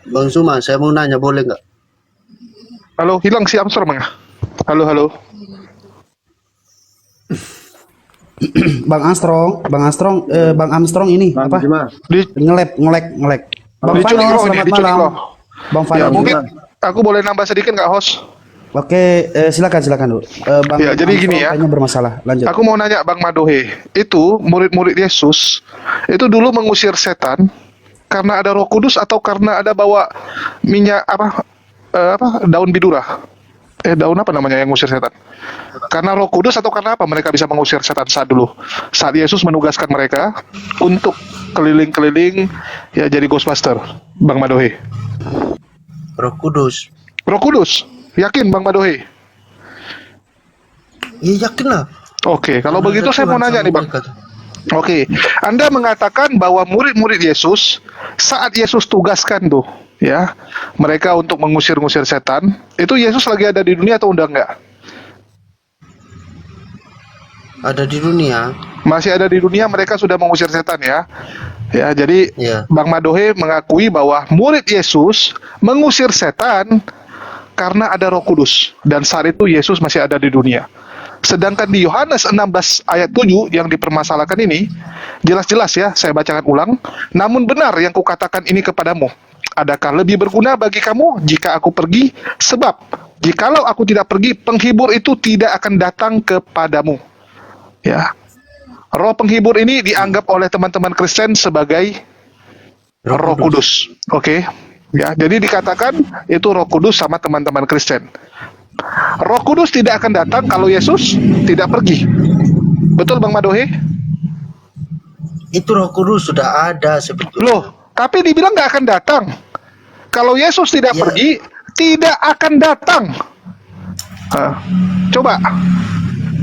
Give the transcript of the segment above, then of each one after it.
Bang Zuma, saya mau nanya, boleh nggak? Halo, hilang si Armstrong ya? Halo, halo. Bang Armstrong ini Bang apa? Juma, Di Ngelek. Bang diculik Fano, roh ini, selamat diculik malam. roh. Bang Ya, Fano. mungkin aku boleh nambah sedikit nggak, host? Oke, silakan dulu. Bang Ya, jadi gini ya. kayaknya bermasalah. Lanjut. Aku mau nanya Bang Madohe, itu murid-murid Yesus itu dulu mengusir setan karena ada Roh Kudus atau karena ada bawa minyak daun bidurah? Daun apa namanya yang ngusir setan? Karena Roh Kudus atau karena apa mereka bisa mengusir setan saat Yesus menugaskan mereka untuk keliling-keliling ya jadi Ghostbuster, Bang Madohe. Roh Kudus. Roh Kudus, yakin Bang Madohe? Ya yakin lah. Oke, kalau Karena begitu ada saya mau Tuhan nanya sama nih Bang. mereka. Oke, Anda mengatakan bahwa murid-murid Yesus saat Yesus tugaskan tuh, ya, mereka untuk mengusir-ngusir setan, itu Yesus lagi ada di dunia atau udah enggak? Ada di dunia. Masih ada di dunia, mereka sudah mengusir setan ya. Ya, jadi Ya. Bang Madohe mengakui bahwa murid Yesus mengusir setan karena ada Roh Kudus dan saat itu Yesus masih ada di dunia. Sedangkan di Yohanes 16 ayat 7 yang dipermasalahkan ini jelas-jelas ya, saya bacakan ulang. Namun benar yang kukatakan ini kepadamu, adakah lebih berguna bagi kamu jika aku pergi? Sebab jikalau aku tidak pergi, penghibur itu tidak akan datang kepadamu. Ya. Roh penghibur ini dianggap oleh teman-teman Kristen sebagai Roh Kudus. Oke. Ya, jadi dikatakan itu Roh Kudus sama teman-teman Kristen. Roh Kudus tidak akan datang kalau Yesus tidak pergi. Betul Bang Madohe? Itu Roh Kudus sudah ada sebetulnya. Loh, tapi dibilang nggak akan datang. Kalau Yesus tidak Ya. pergi, tidak akan datang. Coba.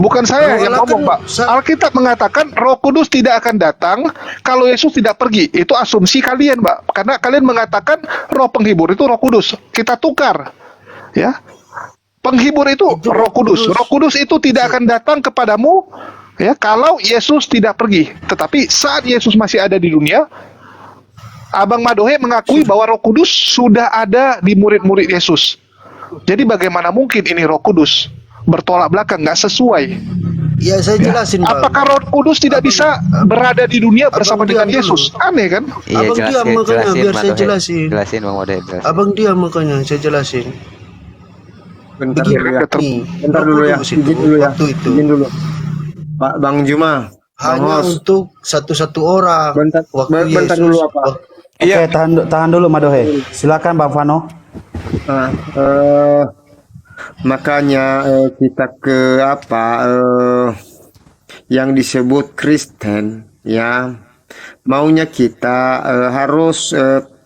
Bukan saya Kalau yang Allah ngomong, kan Pak. Alkitab mengatakan Roh Kudus tidak akan datang kalau Yesus tidak pergi. Itu asumsi kalian, Pak. Karena kalian mengatakan Roh penghibur itu Roh Kudus. Kita tukar. Ya. Penghibur itu Roh Kudus. Roh Kudus itu tidak akan datang kepadamu ya kalau Yesus tidak pergi. Tetapi saat Yesus masih ada di dunia, Abang Madohe mengakui bahwa Roh Kudus sudah ada di murid-murid Yesus. Jadi bagaimana mungkin ini Roh Kudus bertolak belakang, nggak sesuai? Ya saya jelasin, Bang. Apakah Roh Kudus tidak bisa berada di dunia bersama dengan diam dulu. Yesus? Aneh kan? Iya, Abang diam makanya, biar saya jelasin. Jelasin Bang Madohe, jelasin. Abang diam makanya, saya jelasin. bentar Begini, dulu ya. nih, Bentar Roh dulu ya. Kudus itu, Izin dulu ya. waktu itu Izin dulu. Pak Bang Juma, Bang hanya Hos. untuk satu-satu orang. Bentar- Waktu bentar Yesus, dulu, apa? Oke, tahan dulu Madohe. Silakan Bang Fano. Nah, makanya kita ke yang disebut Kristen ya, maunya kita harus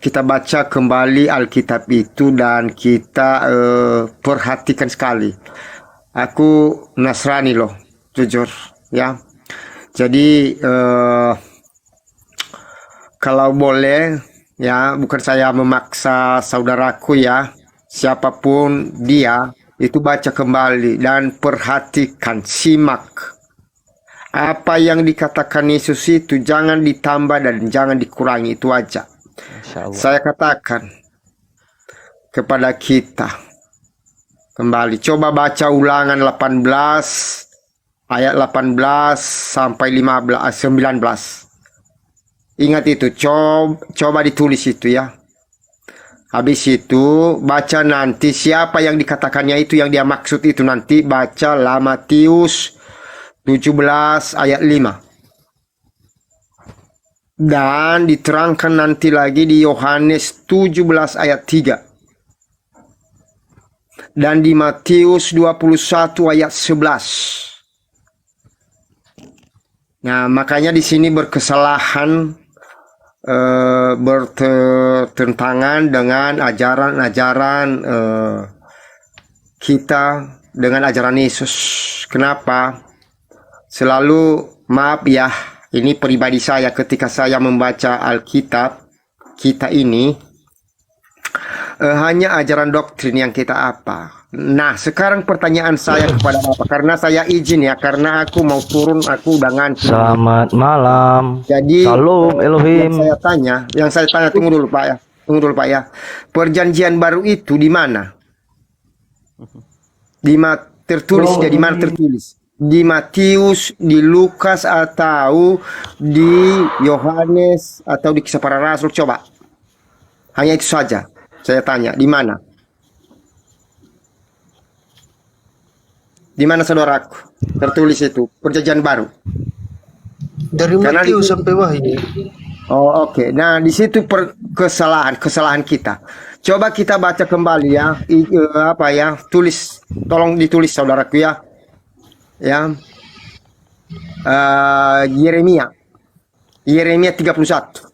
kita baca kembali Alkitab itu dan kita perhatikan sekali. Aku Nasrani loh, jujur ya. Jadi kalau boleh ya, bukan saya memaksa saudaraku ya, siapapun dia, itu baca kembali dan perhatikan, simak apa yang dikatakan Yesus itu, jangan ditambah dan jangan dikurangi, itu aja. Masya Allah. Saya katakan kepada kita kembali, coba baca Ulangan 18 ayat 18 sampai 19. Ingat itu, coba ditulis itu ya. Habis itu baca nanti siapa yang dikatakannya itu, yang dia maksud itu, nanti baca Matius 17 ayat 5. Dan diterangkan nanti lagi di Yohanes 17 ayat 3. Dan di Matius 21 ayat 11. Nah, makanya di sini berkesalahan, bertentangan dengan ajaran-ajaran kita, dengan ajaran Yesus. Kenapa? Selalu, maaf ya, ini pribadi saya, ketika saya membaca Alkitab kita ini, hanya ajaran doktrin yang kita apa. Nah, sekarang pertanyaan saya kepada Bapak, karena saya izin ya, karena aku mau turun, aku udah ngantuk. Selamat malam. Jadi Shalom Elohim. yang saya tanya, tunggu dulu Pak ya. tunggu dulu Pak ya. Perjanjian baru itu di mana? Tertulisnya di mana tertulis? Di Matius, di Lukas, atau di Yohanes, atau di Kisah Para Rasul? Coba. Hanya itu saja. Saya tanya, di mana? Di mana saudaraku? Tertulis itu perjanjian baru. Dari Karena Matius itu- sampai Wahyu. Oh, oke. Nah, di situ kesalahan kita. Coba kita baca kembali ya. Apa ya? Tulis, tolong ditulis saudaraku ya. Ya. Yeremia. Yeremia 31.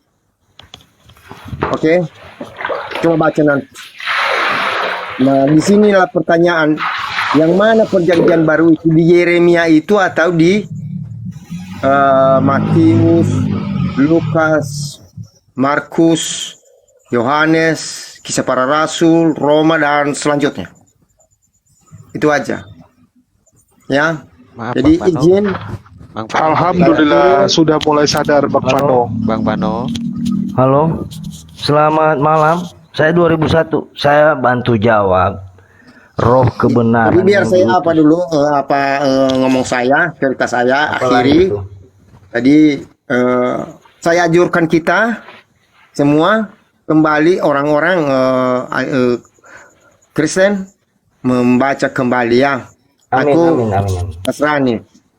Oke. Coba baca nanti. Nah, di sinilah pertanyaan. Yang mana perjanjian baru itu, di Yeremia itu atau di Matius, Lukas, Markus, Yohanes, Kisah Para Rasul, Roma, dan selanjutnya. Itu aja. Ya. Maaf, Jadi Bang Vano. izin. Bang Vano. Alhamdulillah sudah mulai sadar Bang Vano. Bang Vano. Halo, selamat malam. Saya 2001. Saya bantu jawab. Roh kebenaran. Tapi biar yang saya diutus. apa dulu ngomong saya, cerita saya Apalagi akhiri. itu? Jadi saya anjurkan kita semua kembali orang-orang Kristen membaca kembali ya. Amin, Aku amin, amin. Nasrani.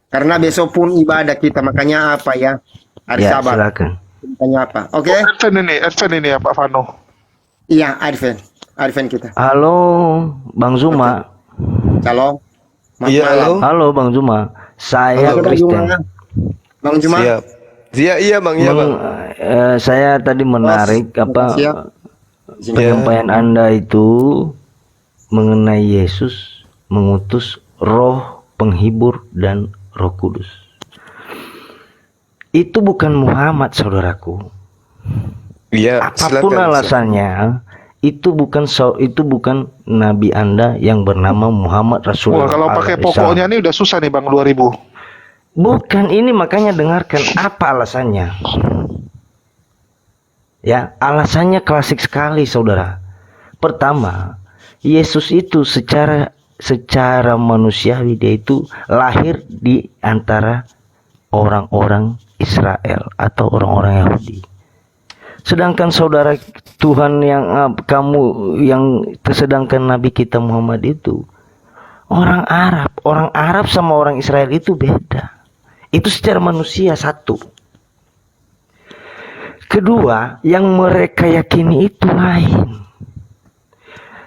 Karena besok pun ibadah kita, makanya apa ya? Hari Ya, Sabat. silakan. Makanya apa? Oke? Advent ini ya Pak Vano. Iya, Advent kita. Halo, Bang Zuma. Shalom. Selamat Iya, malam. Halo, Bang Zuma. Saya Halo, Bang Kristen. Juma. Bang Juma. Siap. Iya bang, iya bang. Saya tadi menarik apa Siap. penyampaian Anda itu mengenai Yesus mengutus Roh Penghibur dan Roh Kudus. Itu bukan Muhammad, saudaraku. Iya. Apapun silakan. alasannya, itu bukan Nabi Anda yang bernama Muhammad Wah, Rasulullah. kalau pakai alaihissalam. pokoknya nih udah susah nih Bang 2000. Bukan, ini makanya dengarkan apa alasannya. Ya, alasannya klasik sekali, saudara. Pertama, Yesus itu secara manusiawi dia itu lahir di antara orang-orang Israel atau orang-orang Yahudi. Sedangkan saudara Tuhan yang sedangkan Nabi kita Muhammad itu orang Arab sama orang Israel itu beda. Itu secara manusia satu. Kedua, yang mereka yakini itu lain.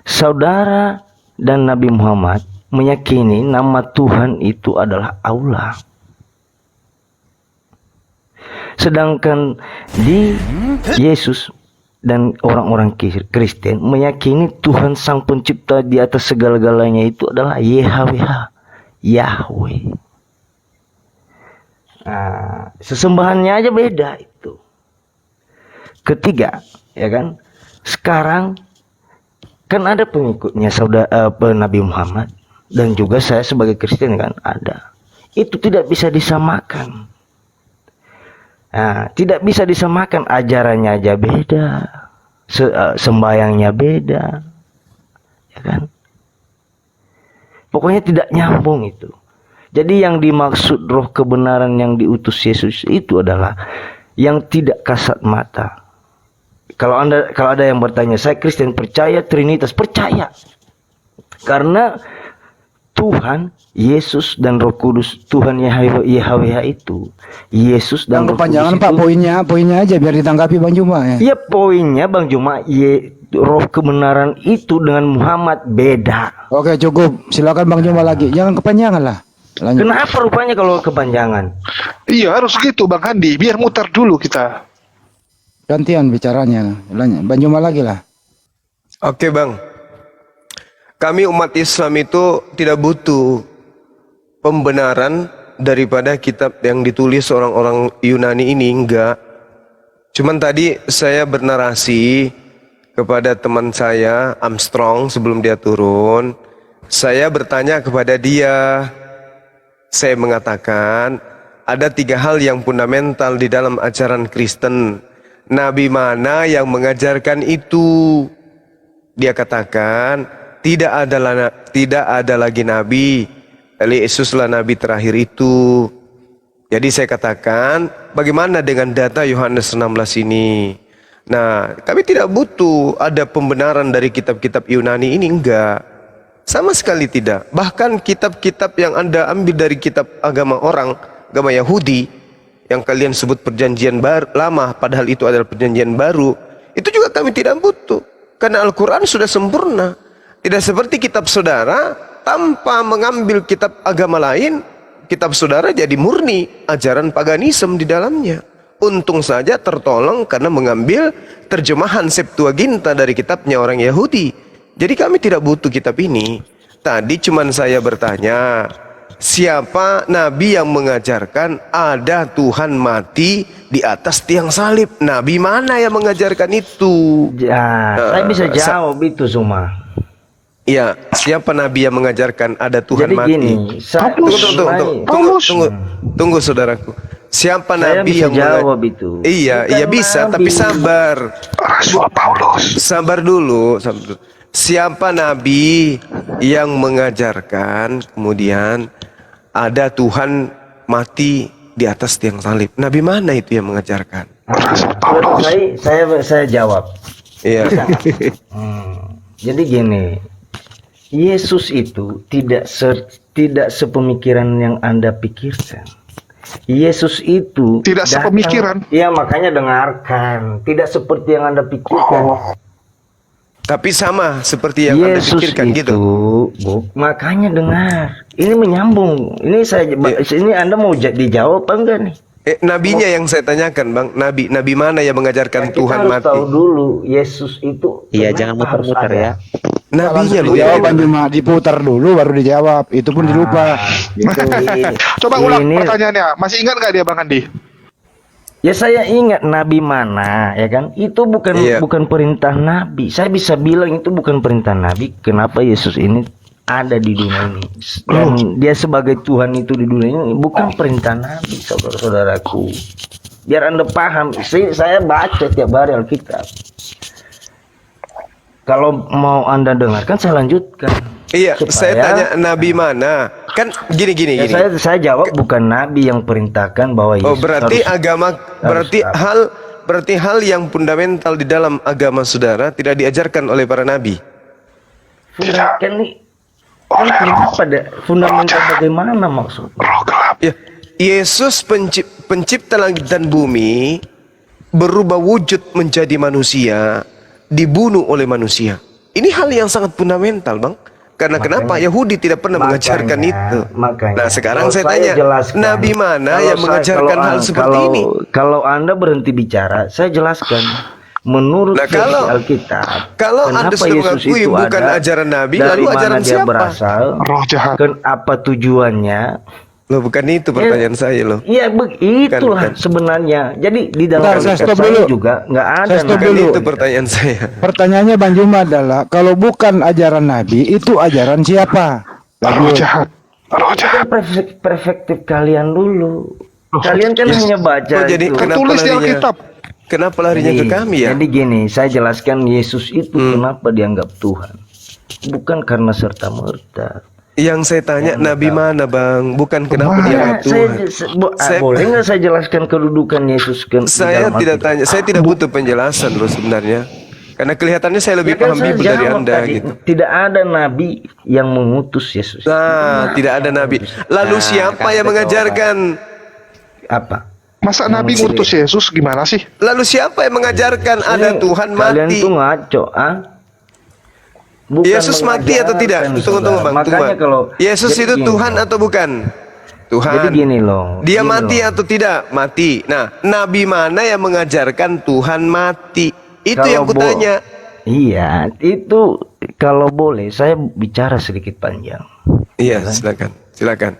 Saudara dan Nabi Muhammad meyakini nama Tuhan itu adalah Allah. Sedangkan di Yesus dan orang-orang Kristen meyakini Tuhan Sang Pencipta di atas segala-galanya itu adalah Yahweh. Nah, sesembahannya aja beda itu. Ketiga, ya kan? Sekarang kan ada pengikutnya Nabi Muhammad dan juga saya sebagai Kristen kan ada. Itu tidak bisa disamakan. Nah, tidak bisa disamakan, ajarannya aja beda, sembayangnya beda, ya kan? Pokoknya tidak nyambung itu. Jadi yang dimaksud roh kebenaran yang diutus Yesus itu adalah yang tidak kasat mata. Kalau ada yang bertanya, saya Kristen percaya Trinitas, percaya. Karena Tuhan, Yesus dan Roh Kudus, Tuhan Yahweh itu, Yesus dan Roh Kudus Kepanjangan Pak, itu. poinnya aja biar ditanggapi Bang Juma ya. Iya, poinnya Bang Juma, roh kebenaran itu dengan Muhammad beda. Oke, cukup. Silakan Bang Juma lagi. Jangan kepanjangan lah. Lanjut. Kenapa rupanya kalau kepanjangan? Iya harus gitu Bang Handi, biar muter dulu kita. Gantian bicaranya. Lanjut. Bang Juma lagi lah. Oke bang. Kami umat Islam itu tidak butuh pembenaran daripada kitab yang ditulis orang-orang Yunani ini, enggak. Cuman tadi saya bernarasi kepada teman saya Armstrong sebelum dia turun. Saya bertanya kepada dia. Saya mengatakan ada 3 hal yang fundamental di dalam ajaran Kristen. Nabi mana yang mengajarkan itu? Dia katakan tidak ada lagi nabi. Yesuslah nabi terakhir itu. Jadi saya katakan, bagaimana dengan data Yohanes 16 ini? Nah, kami tidak butuh ada pembenaran dari kitab-kitab Yunani ini, enggak. Sama sekali tidak. Bahkan kitab-kitab yang Anda ambil dari kitab agama agama Yahudi, yang kalian sebut perjanjian lama, padahal itu adalah perjanjian baru, itu juga kami tidak butuh. Karena Al-Quran sudah sempurna. Tidak seperti kitab saudara, tanpa mengambil kitab agama lain, kitab saudara jadi murni ajaran paganisme di dalamnya. Untung saja tertolong karena mengambil terjemahan Septuaginta dari kitabnya orang Yahudi. Jadi kami tidak butuh kitab ini. Tadi cuman saya bertanya, siapa nabi yang mengajarkan ada Tuhan mati di atas tiang salib? Nabi mana yang mengajarkan itu? Ya, saya bisa jawab itu semua. Iya, siapa nabi yang mengajarkan ada Tuhan Jadi mati? gini, Tunggu saudaraku. Siapa saya nabi bisa yang jawab itu. Iya, Bukan iya bisa, nabi. tapi sabar. Rasul Paulus. Sabar dulu. Siapa nabi yang mengajarkan kemudian ada Tuhan mati di atas tiang salib? Nabi mana itu yang mengajarkan? Saya jawab. Iya. Jadi gini, Yesus itu tidak sepemikiran yang Anda pikirkan. Yesus itu Tidak sepemikiran. Iya, makanya dengarkan. Tidak seperti yang Anda pikirkan. Tapi sama seperti yang Anda Yesus pikirkan itu, gitu. makanya dengar. Ini menyambung. Ini Anda mau dijawab apa enggak nih? Nabinya yang saya tanyakan, Bang. Nabi mana yang mengajarkan Kita Tuhan harus mati? tahu dulu Yesus itu. Iya, kenapa jangan harus muter-muter ada? ya. Nabinya loh. Jawaban cuma diputar dulu baru dijawab. Itu pun dilupa. Gitu. Coba ulang Ini- pertanyaannya. Masih ingat nggak dia Bang Andi? Ya saya ingat nabi mana, ya kan? Itu bukan Iya. bukan perintah nabi. Saya bisa bilang itu bukan perintah nabi. Kenapa Yesus ini ada di dunia ini? Dan dia sebagai Tuhan itu di dunia ini bukan perintah nabi, saudara-saudaraku. Biar Anda paham. Saya baca tiap hari Alkitab. Kalau mau Anda dengarkan saya lanjutkan. Iya, Supaya- saya tanya nabi mana? Kan gini. Ya, saya jawab bukan nabi yang perintahkan bahwa Yesus Oh, berarti harus- berarti hal yang fundamental di dalam agama saudara tidak diajarkan oleh para nabi. Fundamental bagaimana maksudnya? Roh gelap. Ya, Yesus pencipta langit dan bumi berubah wujud menjadi manusia, dibunuh oleh manusia. Ini hal yang sangat fundamental, Bang. Karena kenapa Yahudi tidak pernah mengajarkan itu? Makanya, Nah, sekarang kalau saya tanya, jelaskan, nabi mana kalau yang mengajarkan hal seperti ini? Kalau Anda berhenti bicara, saya jelaskan. Menurut Nah, versi Alkitab, kalau Anda kenapa sudah Yesus mengakui itu bukan ada, ajaran nabi, dari lalu mana ajaran dia siapa? berasal, Roh jahat. apa tujuannya? Loh, bukan itu pertanyaan saya loh. Iya, itulah Bukan. sebenarnya. Jadi di dalam Bentar, saya Alkitab stop saya dulu. juga nggak ada. Saya stop nabi. Bukan dulu. itu pertanyaan saya. Pertanyaannya Bang Juma adalah kalau bukan ajaran Nabi itu ajaran siapa? Roh jahat. Roh Itu jahat. kan perspektif kalian dulu. Kalian kan hanya baca Oh, jadi itu. kenapa Tertulis di larinya? Alkitab. Kenapa larinya ke kami ya? Jadi gini, saya jelaskan Yesus itu kenapa dianggap Tuhan. Bukan karena serta merta. Yang saya tanya nabi mana, Bang? Bukan kenapa dia Tuhan. Boleh nggak saya jelaskan kedudukan Yesus di Saya dalam tidak Alkitab? tanya, saya tidak butuh penjelasan loh sebenarnya. Karena kelihatannya saya lebih Ya kan paham saya Bible dari jawab Anda tadi, gitu. Tidak ada nabi yang mengutus Yesus. Nah, tidak ada nabi. Lalu siapa yang mengajarkan? Apa? Masa Nabi ngutus Yesus gimana sih? Lalu siapa yang mengajarkan ada Ini Tuhan Kalian mati? tuh ngaco, ah? Bukan Yesus mati atau tidak? mengajarkan, Tunggu, saudara. Bang. Makanya Tunggu. kalau Yesus jadi itu gini, Tuhan atau bukan? Tuhan. Jadi gini loh. Dia gini mati loh. atau tidak? Mati. Nah, nabi mana yang mengajarkan Tuhan mati? Itu Kalau yang kutanya. Iya, itu kalau boleh saya bicara sedikit panjang. Iya, silakan. Silakan.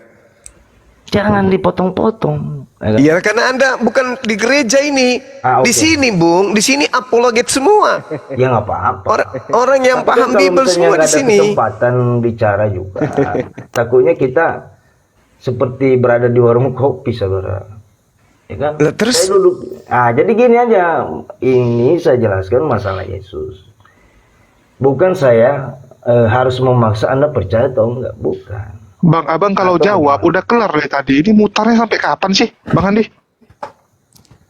Jangan dipotong-potong. Iya, karena Anda bukan di gereja ini. Di Oke. sini, Bung. Di sini apologet semua. Ya nggak apa-apa. Orang yang Tapi paham kalau Bible misalnya semua nggak di ada sini. kesempatan bicara juga. Takutnya kita seperti berada di warung kopi, saudara. ya kan? Lah, terus? Saya duduk. Jadi gini aja, ini saya jelaskan masalah Yesus. Bukan saya harus memaksa Anda percaya atau enggak, bukan. Bang Abang kalau jawab udah kelar dari tadi. Ini mutarnya sampai kapan sih, Bang Andi?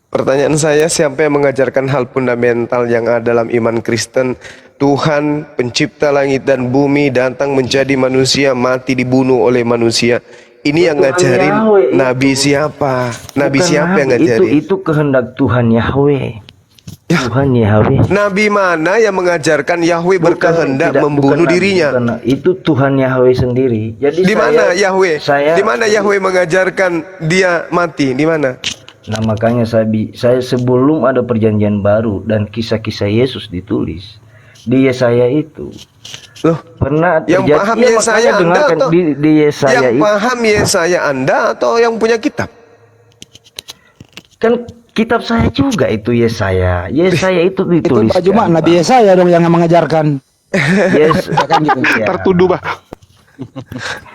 Pertanyaan saya, siapa yang mengajarkan hal fundamental yang ada dalam iman Kristen? Tuhan pencipta langit dan bumi datang menjadi manusia, mati dibunuh oleh manusia. Ini yang Tuhan ngajarin Yahweh itu. Nabi siapa? Nabi Bukan siapa yang nabi, ngajarin? Itu kehendak Tuhan Yahweh. Ya. Tuhan Yahweh. Nabi mana yang mengajarkan Yahweh berkehendak Tidak, membunuh bukan nabi, dirinya? bukan nabi. Itu Tuhan Yahweh sendiri. Jadi Di mana Yahweh? Saya Di mana Yahweh mengajarkan dia mati? Di mana? Nah, makanya saya sebelum ada perjanjian baru dan kisah-kisah Yesus ditulis di Yesaya itu Loh, pernah yang terjadi. paham Iya, Yesaya makanya Anda dengarkan atau di Yesaya yang itu paham Yesaya Anda atau yang punya kitab? kan kitab saya juga itu Yesaya. Yesaya itu Itu ditulis. Pak Juma, Nabi Yesaya dong yang mengajarkan. Yes, Kan gitu. ya. Tertuduh, Bang.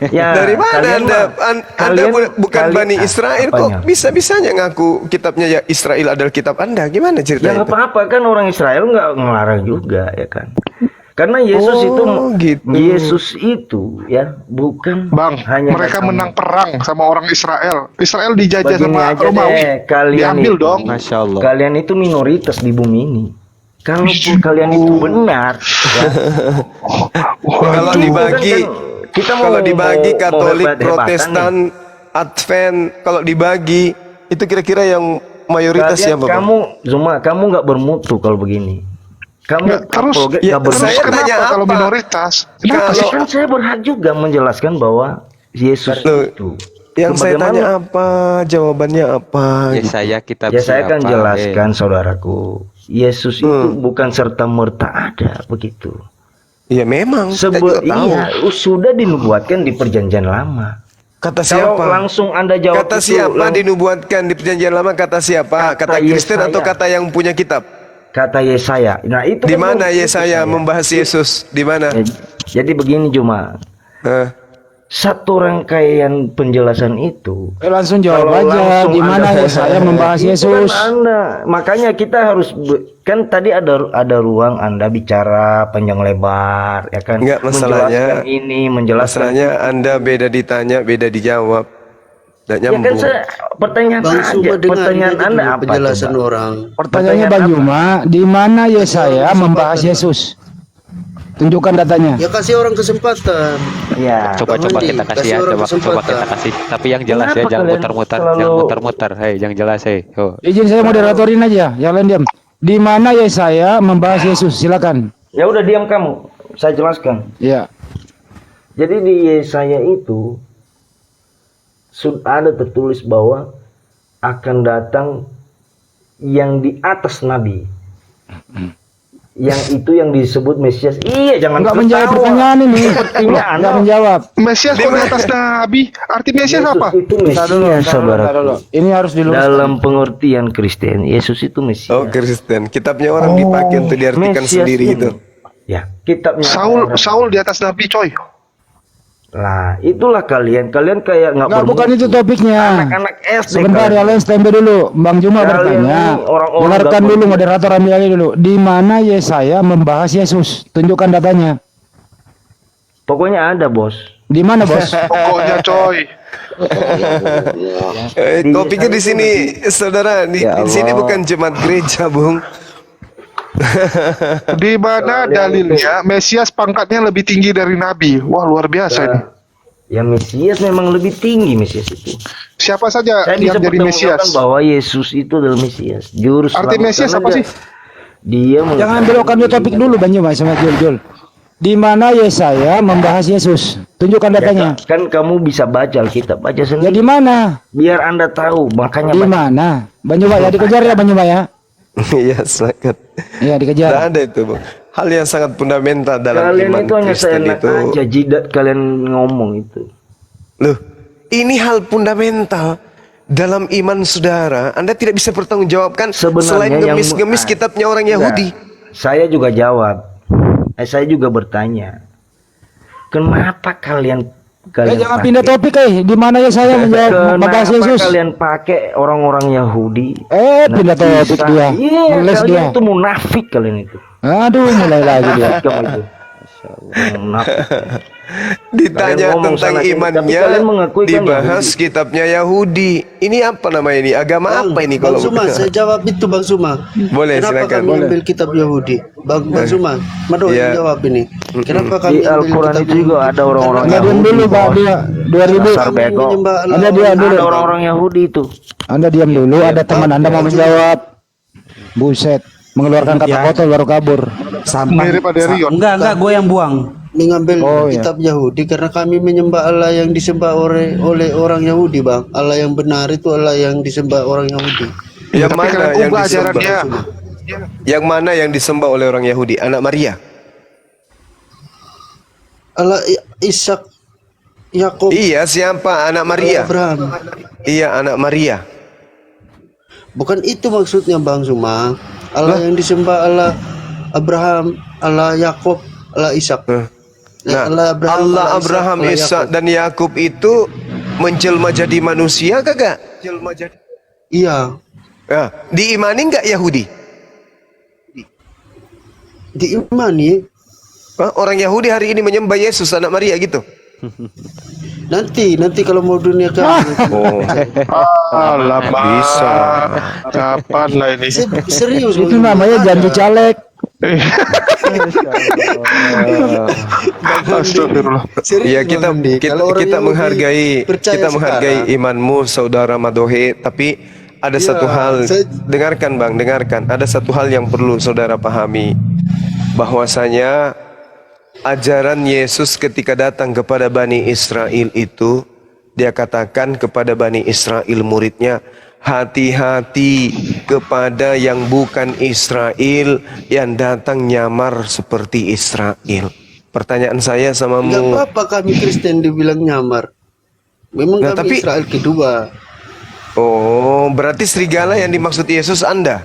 Ya, Dari mana kalian Anda? mah- Anda kalian- bukan kalian- Bani Israel apanya? kok bisa-bisanya ngaku kitabnya ya Israel adalah kitab Anda? Gimana Ya ceritanya nggak itu? apa-apa kan, orang Israel nggak ngelarang juga ya kan. Karena Yesus Oh, gitu. Yesus itu ya bukan Bang, hanya mereka datang- menang perang sama orang Israel. Israel dijajah Begini sama aja Romawi. deh, kalian Diambil itu- dong. Masya Allah. Kalian itu minoritas di bumi ini. Kalaupun kalian itu benar, ya, Kalau itu dibagi, kan kita mau- kalau dibagi mau Katolik, hebat-hebatan Protestan, Advent, kalau dibagi itu kira-kira yang mayoritas kalian, siapa, Bang? kamu nggak bermutu kalau begini. Kamu Ya, terus, apologet ya, nggak bermutu. saya Kenapa tanya kalau apa? minoritas? Kenapa Kalau- sih? Kan saya berhak juga menjelaskan bahwa Yesus Loh, itu. Yang saya Sebagaimana- tanya apa, jawabannya apa? gitu. Yesaya kitab Ya saya akan siapa? jelaskan saudaraku. Yesus itu bukan serta merta ada begitu. Ya memang, kita juga tahu. Iya, sudah dinubuatkan di perjanjian lama. Kata Kalau siapa? langsung Anda jawab Kata itu, siapa dinubuatkan di perjanjian lama? Kata siapa? Kata Kata Kristen Yesaya. atau kata yang punya kitab? kata Yesaya. Nah, itu Di kan mana itu Yesaya saya. membahas Yesus? Di mana? Ya, jadi begini Juma. Hah? Satu rangkaian penjelasan itu Langsung jawab kalau aja langsung di mana Anda- Yesaya membahas Itu Yesus. kan Anda. Makanya kita harus kan tadi ada ruang Anda bicara panjang lebar ya kan. Enggak, masalahnya- menjelaskan ini, menjelaskan. Masalahnya Anda beda ditanya, beda dijawab. Nggak Ya kan nyambung. saya pertanyaan Bang aja. Suma dengar Pertanyaan ini Anda dulu apa penjelasan coba? orang. Pertanyaannya Bang Pertanyaan Juma, di mana Yesaya membahas Yesus? Tunjukkan datanya. Ya kasih orang kesempatan. Ya. Coba-coba Bang Andi, kita kasih kasih ya, orang coba kesempatan. kita kasih. Tapi yang jelas ya, Kenapa jangan kalian muter-muter, selalu- jangan muter-muter. Hei, yang jelas hei. Oh. Izin saya moderatorin aja, yang lain diam. Di mana Yesaya membahas Yesus? Silakan. Ya udah diam kamu. Saya jelaskan. Ya. Jadi di Yesaya itu sudah ada tertulis bahwa akan datang yang di atas nabi. Yang itu yang disebut Mesias. Iya, jangan Enggak menjawab ketawa. pertanyaan ini. Sepertinya Enggak Anda menjawab. Mesias kok di atas Nabi? Arti Mesias Yesus apa? itu Bentar dulu, Mesias, bentar dulu. saudaraku. Ini harus diluruskan. Dalam pengertian Kristen, Yesus itu Mesias. Oh Kristen, kitabnya orang dipakai untuk diartikan Mesias sendiri ini. gitu. Ya, kitabnya orang. Saul di atas Nabi, coy. Lah, itulah kalian kayak nggak Enggak, bukan itu topiknya. anak-anak SD. Sebentar kalian. ya, lain standby dulu. Bang Juma Kalian bertanya. ini orang-orang Dengarkan nggak dulu, peduli. moderator ambil alih dulu. Di mana Yesaya membahas Yesus? Tunjukkan datanya. Pokoknya ada, Bos. Di mana, Bos? Pokoknya, coy. Kau pikir di sini, saudara, di sini bukan jemaat gereja, Bung. Di mana dalilnya Mesias pangkatnya lebih tinggi dari Nabi? Wah, luar biasa ini. Ya Mesias memang lebih tinggi Mesias itu. Siapa saja Saya bisa yang jadi pertanggungjawabkan Mesias? bahwa Yesus itu adalah Mesias. Juru Arti selamat. Mesias Karena apa sih? Dia Jangan belokkan dulu topik dulu, Bang Juma sama Jul. Di mana Yesaya membahas Yesus? Tunjukkan datanya. Kan kamu bisa baca Alkitab, baca Ya sendiri. di mana? Biar Anda tahu, makanya Di baca. mana? Bang Juma ya dikejar ya, Bang Juma ya. Iya, sangat. Ya Tidak dikejar. ada itu, Bung. Hal yang sangat fundamental dalam Kalian iman itu hanya Kristen seenak itu. aja jidat kalian ngomong itu. Loh, ini hal fundamental dalam iman saudara. Anda tidak bisa bertanggungjawabkan Sebenarnya selain yang- ngemis-ngemis kitabnya orang Yahudi. Saya juga jawab. Saya juga bertanya. Kenapa kalian Jangan pindah topik di mana Yesaya membahas Kenapa Yesus? kalian pakai orang-orang Yahudi? Pindah topik dia. Iya, Ngeles dia. kalian itu munafik kalian itu. Aduh, mulai lagi dia. Kamu itu. Munafik. Ditanya Kalian ngomong tentang sana sini, tapi imannya, kalian mengakui kan dibahas Yahudi. kitabnya Yahudi. Ini apa namanya ini? Agama apa ini Bang kalau Suma, saya jawab itu Bang Suma. Boleh, Kenapa silakan. kami ambil kitab Yahudi? Bang Suma, Mado Iya. jawab ini. Kenapa kami Di ambil Al-Quran kitab itu juga Yahudi? ada orang-orang Anda diam dulu, Pak. Dia 2000. Dasar Kami bego. menyembah Allah. Anda diam dulu. Ada orang-orang Yahudi itu. Anda diam dulu. Ada teman Anda mau menjawab. Buset, mengeluarkan kata kotor baru kabur. Mirip ada Rion. Enggak, gue yang buang. Mengambil Oh, iya. kitab Yahudi karena kami menyembah Allah yang disembah oleh orang Yahudi, Bang. Allah yang benar itu Allah yang disembah orang Yahudi. yang Tapi mana kalian yang ubah disembah? ajarannya. Yang mana yang disembah oleh orang Yahudi? Anak Maria. Allah Ishak, Yakub, Iya, siapa anak Maria? Abraham. Iya, anak Maria. Bukan itu maksudnya Bang Suma. Allah yang disembah Allah Abraham, Allah Yakub, Allah Ishak. Nah, Allah Allah Ishak, Abraham, Allah Ishak Yakub. dan Yakub itu menjelma jadi manusia kagak? Iya, Ya, diimani nggak Yahudi? diimani. Hah? Orang Yahudi hari ini menyembah Yesus anak Maria gitu. Nanti kalau mau dunia kami. Oh, Alamak. Bisa. Kapan lah ini? Serius Itu Bang. namanya janji caleg. Astagfirullah. Serius, ya Bang Andi. kita Kalau orang Yahudi menghargai percaya sekarang, imanmu saudara Madohe, tapi ada Iya, satu hal, saya- dengarkan Bang, dengarkan. Ada satu hal yang perlu saudara pahami, bahwasanya ajaran Yesus ketika datang kepada Bani Israel itu, dia katakan kepada Bani Israel muridnya, hati-hati kepada yang bukan Israel yang datang nyamar seperti Israel. Pertanyaan saya nggak samamu, apa-apa kami Kristen dibilang nyamar. Memang Nah, kami tapi- Israel kedua. oh berarti serigala yang dimaksud Yesus Anda?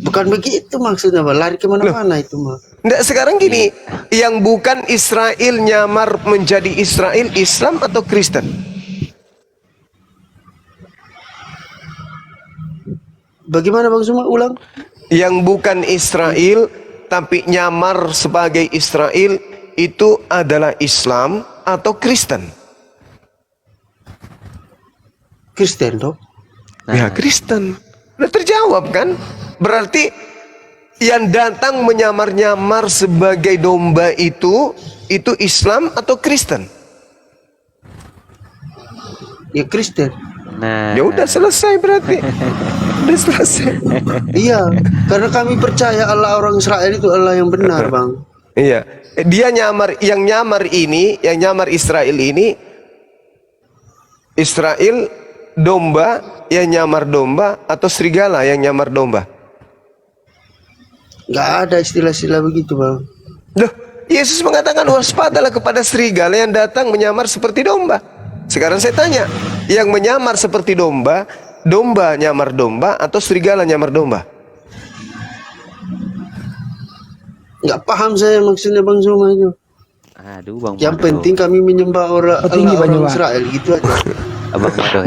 Bukan begitu maksudnya, Bang. Lari kemana-mana itu mah. Nggak, sekarang gini, yang bukan Israel nyamar menjadi Israel, Islam atau Kristen? Bagaimana Bang Suma? Ulang. Yang bukan Israel tapi nyamar sebagai Israel itu adalah Islam atau Kristen? Kristen toh? Ya Kristen. Udah terjawab kan? Berarti yang datang menyamar-nyamar sebagai domba itu Islam atau Kristen? Ya Kristen. Nah, Ya udah selesai berarti. Udah selesai. Iya, karena kami percaya Allah orang Israel itu Allah yang benar, Bang. Iya. Dia nyamar, yang nyamar Israel ini Israel domba yang nyamar domba atau serigala yang nyamar domba? Nggak ada istilah-istilah begitu, Bang. Loh, Yesus mengatakan waspadalah kepada serigala yang datang menyamar seperti domba. Sekarang saya tanya, yang menyamar seperti domba, domba nyamar domba atau serigala nyamar domba? Nggak paham saya maksudnya Bang Suma itu. aduh Bang Yang Mado. penting kami menyembah orang Tinggi, Allah orang Bang. Israel gitu aja. Abang Mado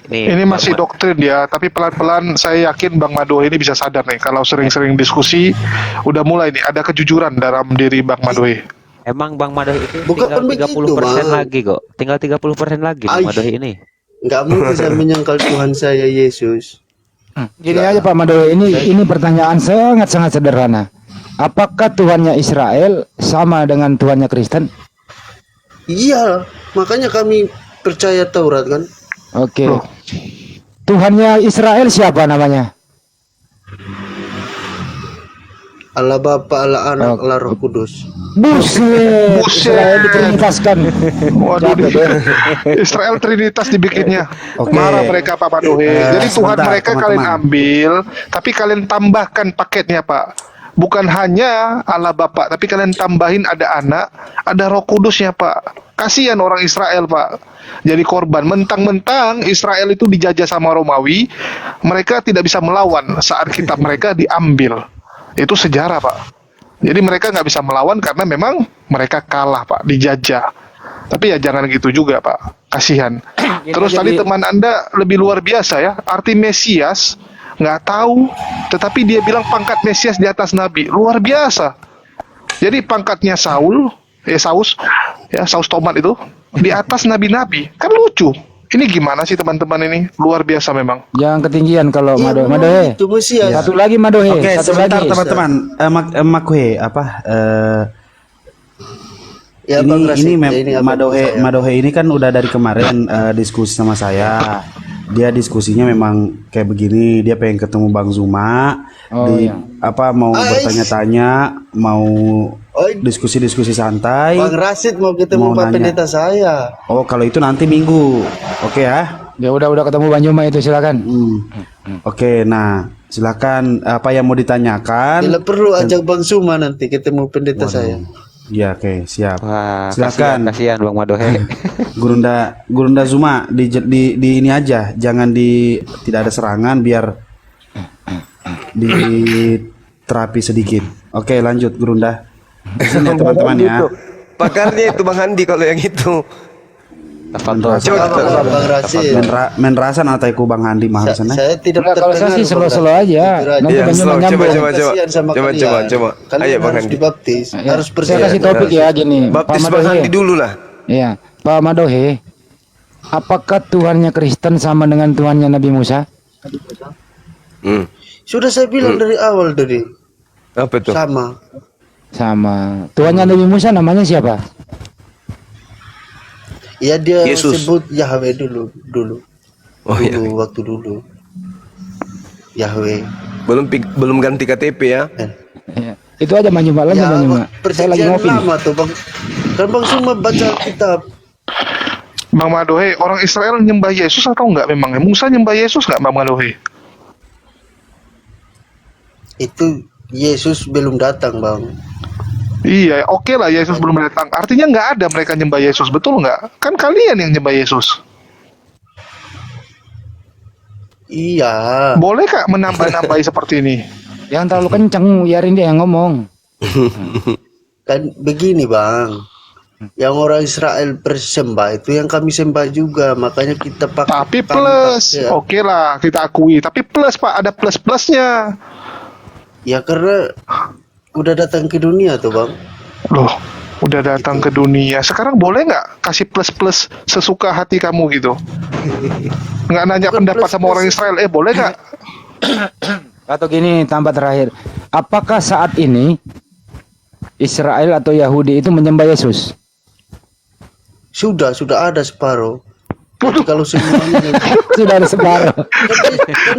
Ini masih doktrin ya, tapi pelan-pelan saya yakin Bang Mado ini bisa sadar nih kalau sering-sering diskusi udah mulai nih ada kejujuran dalam diri Bang Madohi. Emang Bang Mado itu Bukan tinggal begitu, 30% Bang. lagi kok. Tinggal 30% lagi Bang Aish. Mado ini. Nggak mungkin saya menyangkal Tuhan saya Yesus. Gini aja Pak Mado, ini pertanyaan sangat sederhana. Apakah Tuhannya Israel sama dengan Tuhannya Kristen? Iya, makanya kami percaya Taurat kan. Oke. Tuhannya Israel siapa namanya? Allah Bapa, Allah Anak, Oke. Allah Roh Kudus. Buset. Buset. Israel ditrinitaskan. Waduh, Israel Trinitas dibikinnya. Oke. Marah mereka Pak Madohi. Jadi Tuhan sebentar, mereka teman-teman. kalian ambil, tapi kalian tambahkan paketnya Pak. Bukan hanya Allah Bapa, tapi kalian tambahin ada Anak, ada Roh Kudusnya Pak. Kasihan orang Israel Pak. Jadi korban. Mentang-mentang Israel itu dijajah sama Romawi, mereka tidak bisa melawan saat kitab mereka diambil. Itu sejarah Pak. Jadi mereka nggak bisa melawan karena memang mereka kalah Pak, dijajah. Tapi ya jangan gitu juga Pak, kasihan. Terus aja tadi di- teman Anda lebih luar biasa ya, arti Mesias nggak tahu, tetapi dia bilang pangkat Mesias di atas Nabi, luar biasa. Jadi pangkatnya Saus tomat itu di atas nabi-nabi, kan lucu. Ini gimana sih teman-teman ini? Luar biasa memang. Jangan ketinggian kalau Iya, Madohe. memang Madohe. itu Mesias. Satu lagi Madohe. Oke, Satu sebentar lagi. teman-teman. Makwe Ya, Bang Rasid, ini apa Madohe saya? Madohe ini kan udah dari kemarin diskusi sama saya. Dia diskusinya memang kayak begini. Dia pengen ketemu Bang Zuma. Oh, iya. Mau bertanya-tanya, mau Oh, diskusi-diskusi santai. Bang Rasid mau ketemu Mau Pak nanya. Pendeta saya. Oh, kalau itu nanti Minggu. Oke ya. Ya udah ketemu Bang Juma itu silakan. Oke, nah silakan apa yang mau ditanyakan. Bila perlu ajak Bang Suma nanti ketemu pendeta saya. Ya, oke, siap. Wah, Silakan. kasihan Bang Madohe. Gurunda Zuma di ini aja, jangan tidak ada serangan biar di terapi sedikit. Oke, lanjut Gurunda. Di sini ya, teman-teman ya. Pakarnya itu Bang Andi kalau yang itu. Coba Apa, Bang Rasid? men rasan ataiku Bang Andi mah sana. Saya tidak Nah, kalau saya terdengar. sih Bang slow-slow Rasid. aja. Jujur aja. Nanti Iya, Bang Juma slow. nyambung. Kasihan sama Coba. kalian. Ayo, Bang Harus Andi. dibaptis, Ya, harus saya percaya. kasih topik ya gini. Baptis Pak Bang Madohe. Andi dulu lah. Iya, Pak Madohe. Apakah Tuhannya Kristen sama dengan Tuhannya Nabi Musa? Hmm. Sudah saya bilang dari awal tadi, Apa tuh? sama. Sama. Tuhannya Nabi Musa namanya siapa? Ya dia Yesus. sebut Yahweh dulu. Oh iya. Waktu dulu. Yahweh. Belum ganti KTP ya. Ya. Itu aja Bang Juma, lanjut Bang Juma. Saya lagi perjanjian ngopi. nih. lama tuh Bang. Kan Bang Suma baca kitab. Bang Madohe, orang Israel nyembah Yesus atau enggak memang? Musa nyembah Yesus enggak Bang Madohe? Itu Yesus belum datang Bang. Iya, oke lah Yesus belum datang. Artinya nggak ada mereka nyembah Yesus, betul nggak? Kan kalian yang nyembah Yesus. Iya. Boleh kak menambah-nambahi seperti ini? Jangan terlalu kencang, biarin dia yang ngomong. Kan begini Bang. Yang orang Israel bersembah itu yang kami sembah juga, makanya kita pakai. Tapi plus, ya. oke lah kita akui. Tapi plus pak, ada plus-plusnya. Ya karena udah datang ke dunia tuh Bang. Loh, udah datang ke dunia. Sekarang boleh nggak kasih plus-plus sesuka hati kamu gitu? Nggak nanya Bukan pendapat sama plus-plus. orang Israel. Boleh nggak? Atau gini, tambah terakhir. Apakah saat ini Israel atau Yahudi itu menyembah Yesus? Sudah ada separuh. Jadi kalau semuanya Sudah ada separuh.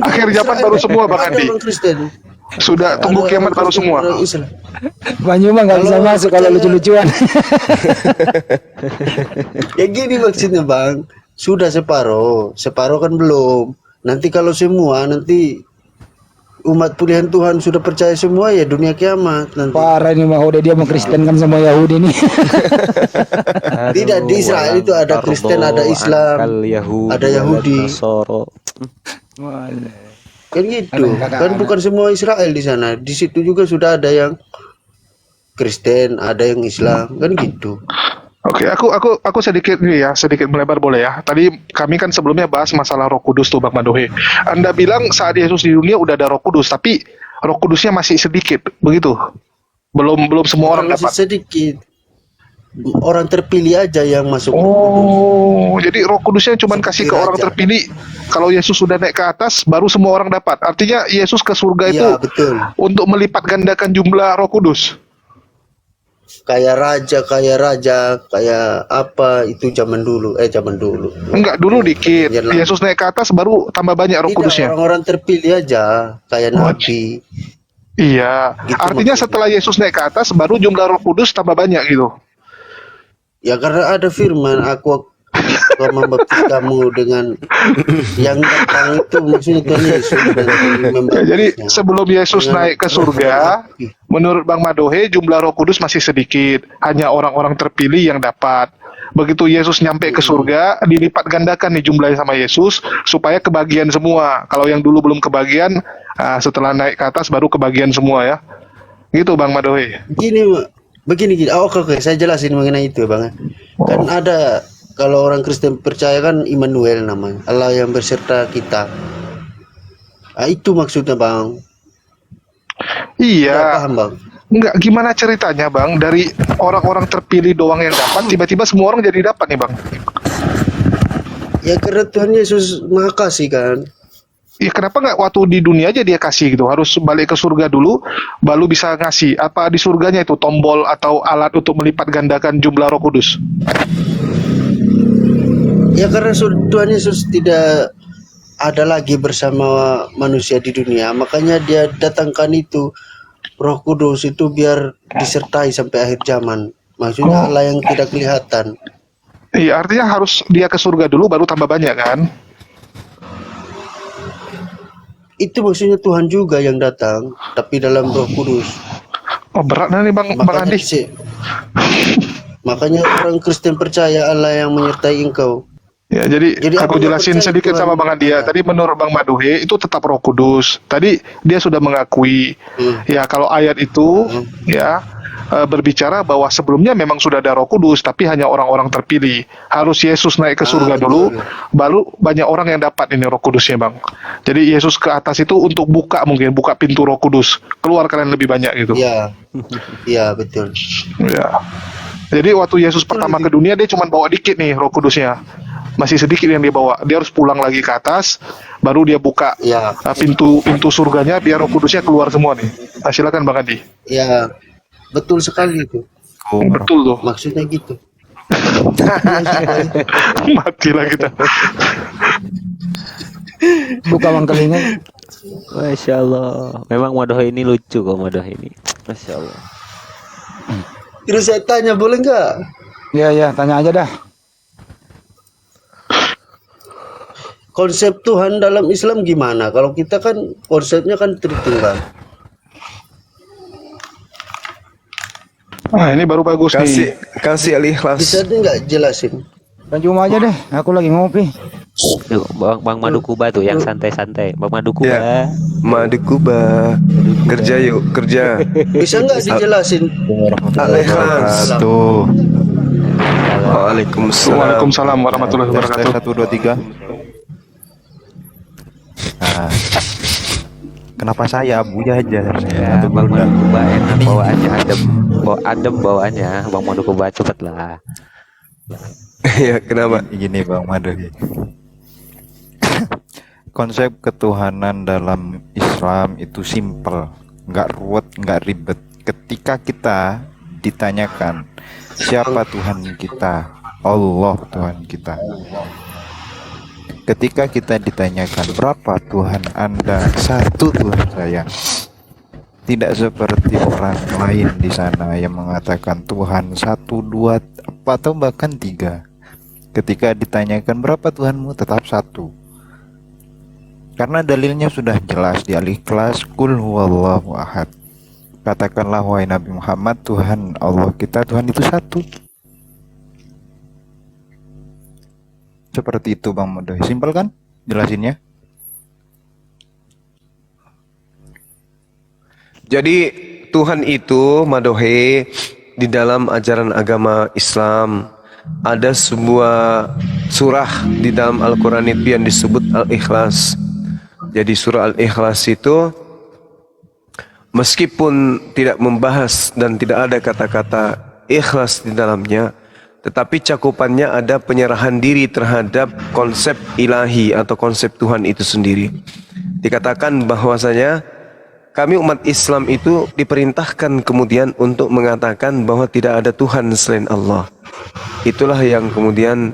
Akhir zaman baru semua Bang ada Andi. orang Kristen. Sudah tunggu Ada kiamat orang baru Kristen, semua. orang Islam. Bang Juma nggak bisa Kalau masuk kalau percaya- lucu-lucuan. Ya gini maksudnya Bang. Sudah separuh kan belum. Nanti kalau semua nanti umat pilihan Tuhan sudah percaya semua ya dunia kiamat nanti. Parah ini mah udah dia mau Kristen kan semua Yahudi nih. Tidak, di Israel itu ada Kristen, ada Islam, ada Yahudi. Kan gitu. Kan bukan semua Israel di sana. Di situ juga sudah ada yang Kristen, ada yang Islam, kan gitu. Oke, aku sedikit nih ya, sedikit melebar boleh ya. Tadi kami kan sebelumnya bahas masalah Roh Kudus tuh Bang Madohe. Anda bilang saat Yesus di dunia udah ada Roh Kudus, tapi Roh Kudusnya masih sedikit, begitu? Belum semua orang Masih dapat. sedikit. Orang terpilih aja yang masuk. Oh, jadi Roh Kudusnya cuma kasih ke orang terpilih. Kalau Yesus sudah naik ke atas, baru semua orang dapat. Artinya Yesus ke surga itu Iya, betul. untuk melipat gandakan jumlah Roh Kudus. Kayak raja, kayak apa itu zaman dulu. Enggak, dulu dikit. Jangan- Yesus naik ke atas baru tambah banyak Roh Tidak, Kudusnya. orang-orang terpilih aja, kayak Oh, nabi. Iya, Gitu artinya maksudnya. setelah Yesus naik ke atas, baru jumlah Roh Kudus tambah banyak gitu. Ya karena ada firman, aku akan membaptis kamu dengan yang datang itu maksudnya Tuhan Yesus. Ya, jadi sebelum Yesus Dengan- naik ke surga, menurut Bang Madohe jumlah Roh Kudus masih sedikit, hanya orang-orang terpilih yang dapat. Begitu Yesus nyampe ke surga, dilipat gandakan nih jumlahnya sama Yesus supaya kebagian semua. Kalau yang dulu belum kebagian, setelah naik ke atas baru kebagian semua ya. Gitu Bang Madohe. Gini begini gini. Oke, saya jelasin mengenai itu bang. Kan ada kalau orang Kristen percaya kan Immanuel namanya, Allah yang berserta kita. Itu maksudnya bang. Nggak Iya. paham bang. Enggak, gimana ceritanya bang? Dari orang-orang terpilih doang yang dapat, tiba-tiba semua orang jadi dapat nih bang. Ya karena Tuhan Yesus Maha Kasih kan. Ya kenapa nggak waktu di dunia aja dia kasih gitu? Harus balik ke surga dulu, baru bisa ngasih. Apa di surganya itu tombol atau alat untuk melipat gandakan jumlah Roh Kudus? Ya karena Tuhan Yesus tidak ada lagi bersama manusia di dunia, makanya dia datangkan itu Roh Kudus itu biar disertai sampai akhir zaman. Maksudnya Allah yang tidak kelihatan. Iya, artinya harus dia ke surga dulu, baru tambah banyak kan? Itu maksudnya Tuhan juga yang datang, tapi dalam Roh Kudus. Oh berat nih bang Makanya, Andi. makanya orang Kristen percaya Allah yang menyertai engkau. Ya, jadi aku aku jelasin percaya sedikit Tuhan. sama Bang Andi ya. Tadi menurut Bang Maduhe itu tetap Roh Kudus. Tadi dia sudah mengakui. Ya, kalau ayat itu ya berbicara bahwa sebelumnya memang sudah ada Roh Kudus, tapi hanya orang-orang terpilih. Harus Yesus naik ke surga dulu, baru banyak orang yang dapat ini Roh Kudusnya, Bang. Jadi Yesus ke atas itu untuk buka pintu Roh Kudus, keluar kalian lebih banyak gitu. Iya, iya betul. Ya. Jadi waktu Yesus pertama ke dunia dia cuma bawa dikit nih Roh Kudusnya. Masih sedikit yang dia bawa. Dia harus pulang lagi ke atas, baru dia buka Ya, pintu surganya biar Roh Kudusnya keluar semua nih. Nah, silakan Bang Andi. ya betul sekali itu. Betul tuh. Maksudnya gitu. Matilah kita. Buka bang telinga. Masya Allah. Memang Madoh ini lucu kok Madoh ini. Masya Allah. Terus saya tanya boleh nggak? Ya, tanya aja dah. Konsep Tuhan dalam Islam gimana? Kalau kita kan konsepnya kan Tritunggal. Nah, ini baru bagus nih. Kasih Al-Ikhlas. Bisa nggak jelasin? Dan cuma aja deh, aku lagi ngopi. Tuh, Bang Madu Kuba tuh yang santai-santai. Bang Madu Kuba. Ya. Madu Kuba. Kerja yuk, kerja. Bisa nggak dijelasin? Al-Ikhlas. Tuh, Waalaikumsalam. Waalaikumsalam warahmatullahi wabarakatuh. 1, 2, 3. Nah, kenapa saya Buya aja? Ya, Bang Madu Kuba enak bawaannya adem bawaannya. Bang Madu Kuba cepet lah. Ya, kenapa? Gini Bang Madu. Konsep ketuhanan dalam Islam itu simple, nggak ruwet, nggak ribet. Ketika kita ditanyakan siapa Tuhan kita, Allah Tuhan kita. Ketika kita ditanyakan berapa Tuhan Anda, satu Tuhan saya. Tidak seperti orang lain di sana yang mengatakan Tuhan 1, 2, atau bahkan 3. Ketika ditanyakan berapa Tuhanmu, tetap satu. Karena dalilnya sudah jelas di Al-Ikhlas, Qul huwallahu ahad. Katakanlah wahai Nabi Muhammad, Tuhan Allah kita, Tuhan itu satu. Seperti itu Bang Modoy. Simpel kan jelasinnya? Jadi Tuhan itu Madohe di dalam ajaran agama Islam ada sebuah surah di dalam Al-Quran itu yang disebut Al-Ikhlas. Jadi surah Al-Ikhlas itu meskipun tidak membahas dan tidak ada kata-kata ikhlas di dalamnya, tetapi cakupannya ada penyerahan diri terhadap konsep ilahi atau konsep Tuhan itu sendiri. Dikatakan bahwasanya kami umat Islam itu diperintahkan kemudian untuk mengatakan bahwa tidak ada Tuhan selain Allah. Itulah yang kemudian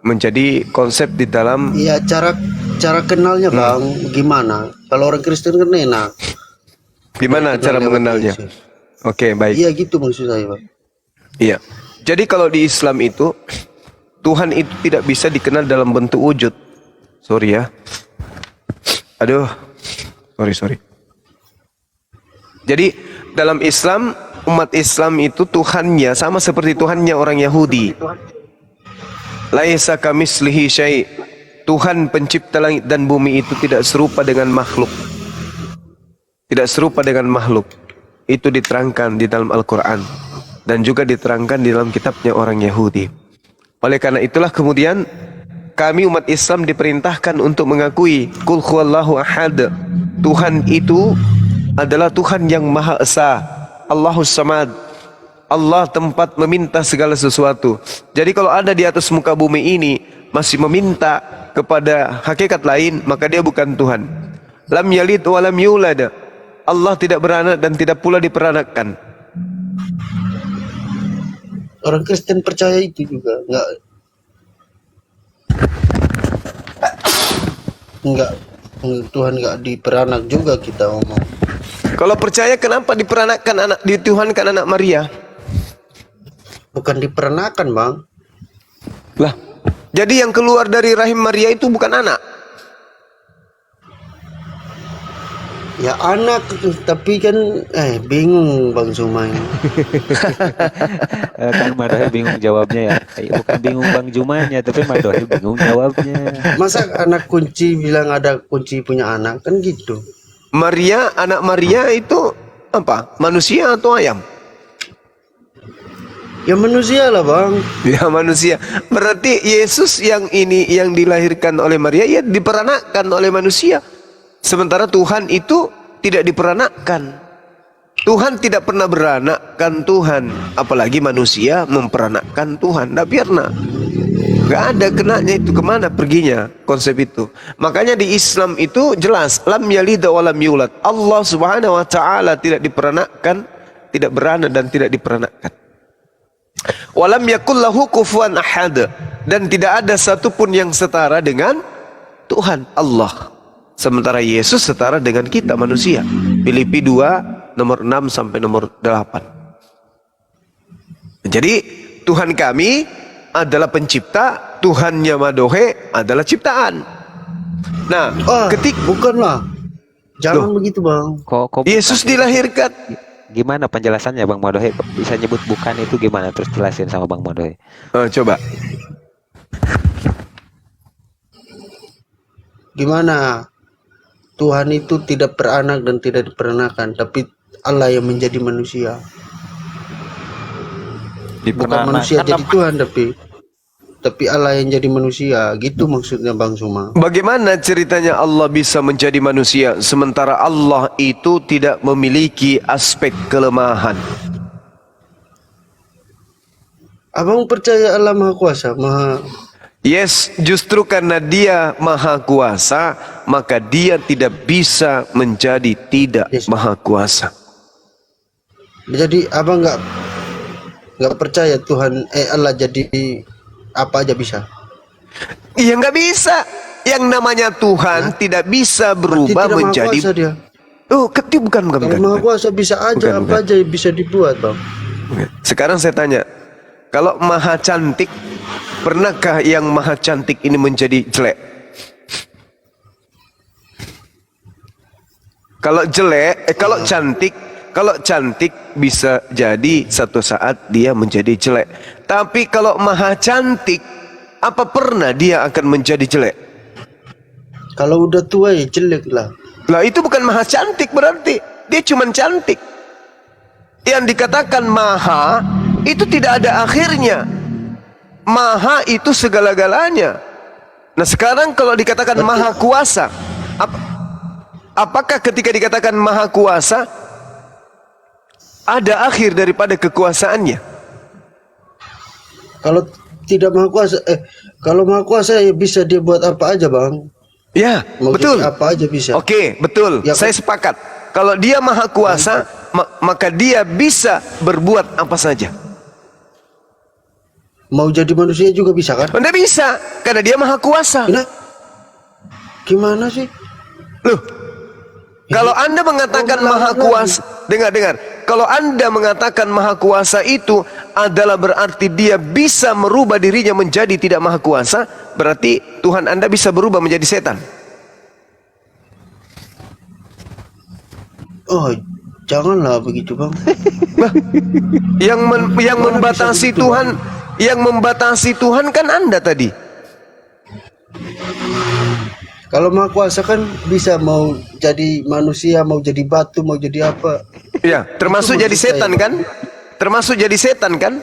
menjadi konsep di dalam. Iya, cara kenalnya Bang, gimana? Kalau orang Kristen kan enak. Gimana cara mengenalnya? Oke, baik. Iya gitu maksud saya Bang. Iya. Jadi kalau di Islam itu Tuhan itu tidak bisa dikenal dalam bentuk wujud. Sorry ya. Aduh. Sorry. Jadi dalam Islam, umat Islam itu Tuhannya sama seperti Tuhannya orang Yahudi. Laisa kamitslihi syai'. Tuhan pencipta langit dan bumi itu tidak serupa dengan makhluk. Tidak serupa dengan makhluk. Itu diterangkan di dalam Al-Quran dan juga diterangkan di dalam kitabnya orang Yahudi. Oleh karena itulah kemudian kami umat Islam diperintahkan untuk mengakui Qul huwallahu ahad. Tuhan itu adalah Tuhan yang Maha Esa, Allahus Samad. Allah tempat meminta segala sesuatu. Jadi kalau ada di atas muka bumi ini masih meminta kepada hakikat lain, maka dia bukan Tuhan. Lam yalid wa lam yulad. Allah tidak beranak dan tidak pula diperanakkan. Orang Kristen percaya itu juga, enggak Tuhan enggak diperanak juga kita ngomong. Kalau percaya kenapa diperanakkan anak dituhankan anak Maria? Bukan diperanakan, Bang. Lah, jadi yang keluar dari rahim Maria itu bukan anak. Ya anak, tapi kan bingung Bang Zuma ini. Kan Madohe bingung jawabnya ya. Bukan bingung Bang Jumanya, tapi Madohe bingung jawabnya. Masa anak kunci bilang ada kunci punya anak, kan gitu. Maria, anak Maria itu apa? Manusia atau ayam? Ya manusia lah, Bang. Ya manusia. Berarti Yesus yang ini yang dilahirkan oleh Maria, ya diperanakkan oleh manusia. Sementara Tuhan itu tidak diperanakkan. Tuhan tidak pernah beranakkan Tuhan. Apalagi manusia memperanakkan Tuhan. Tidak pernah. Gak ada kenanya itu. Kemana perginya konsep itu. Makanya di Islam itu jelas. Lam yalid wa lam yulad. Allah subhanahu wa ta'ala tidak diperanakkan, tidak beranak dan tidak diperanakkan. Walam yakullahu kufuwan ahad. Dan tidak ada satupun yang setara dengan Tuhan Allah. Sementara Yesus setara dengan kita manusia. Filipi 2 nomor 6 sampai nomor 8. Jadi Tuhan kami adalah pencipta, Tuhannya Madohe adalah ciptaan. Nah, bukanlah. Jangan begitu, Bang. Kok Yesus dilahirkan. Gimana penjelasannya Bang Madohe? Bisa nyebut bukan itu gimana? Terus jelasin sama Bang Madohe. Coba. Gimana? Tuhan itu tidak beranak dan tidak diperanakan, tapi Allah yang menjadi manusia. Bukan manusia jadi Tuhan, tapi Allah yang jadi manusia. Gitu maksudnya Bang Zuma. Bagaimana ceritanya Allah bisa menjadi manusia sementara Allah itu tidak memiliki aspek kelemahan? Abang percaya Allah Maha Kuasa, Yes, justru karena dia maha kuasa, maka dia tidak bisa menjadi tidak maha kuasa. Jadi abang nggak percaya Tuhan Allah jadi apa aja bisa? Iya nggak bisa. Yang namanya Tuhan tidak bisa berubah menjadi. Dia. Oh, bukan. Maha Kuasa bisa aja apa aja bisa dibuat, Bang. Sekarang saya tanya, kalau maha cantik, pernahkah yang maha cantik ini menjadi jelek? Kalau cantik bisa jadi satu saat dia menjadi jelek. Tapi kalau maha cantik, apa pernah dia akan menjadi jelek? Kalau udah tua ya jelek lah. Lah itu bukan maha cantik berarti. Dia cuma cantik. Yang dikatakan maha itu tidak ada akhirnya. Maha itu segala-galanya. Nah sekarang kalau dikatakan maha kuasa, apakah ketika dikatakan maha kuasa ada akhir daripada kekuasaannya? Kalau tidak maha kuasa, kalau maha kuasa ya bisa dia buat apa aja, Bang. Ya, mau betul. Apa aja bisa. Oke, betul. Ya, saya sepakat. Kalau dia maha kuasa, maka dia bisa berbuat apa saja. Mau jadi manusia juga bisa kan? Tidak bisa, karena dia maha kuasa. Gimana sih? Loh, kalau Anda mengatakan maha kuasa, dengar. Kalau Anda mengatakan maha kuasa itu adalah berarti dia bisa merubah dirinya menjadi tidak maha kuasa, berarti Tuhan Anda bisa berubah menjadi setan. Oh, janganlah begitu, Bang. yang membatasi Tuhan, yang membatasi Tuhan kan Anda tadi. Kalau maha kuasa kan bisa mau jadi manusia, mau jadi batu, mau jadi apa. Ya, termasuk Itu jadi maksud setan saya, kan? Termasuk jadi setan kan?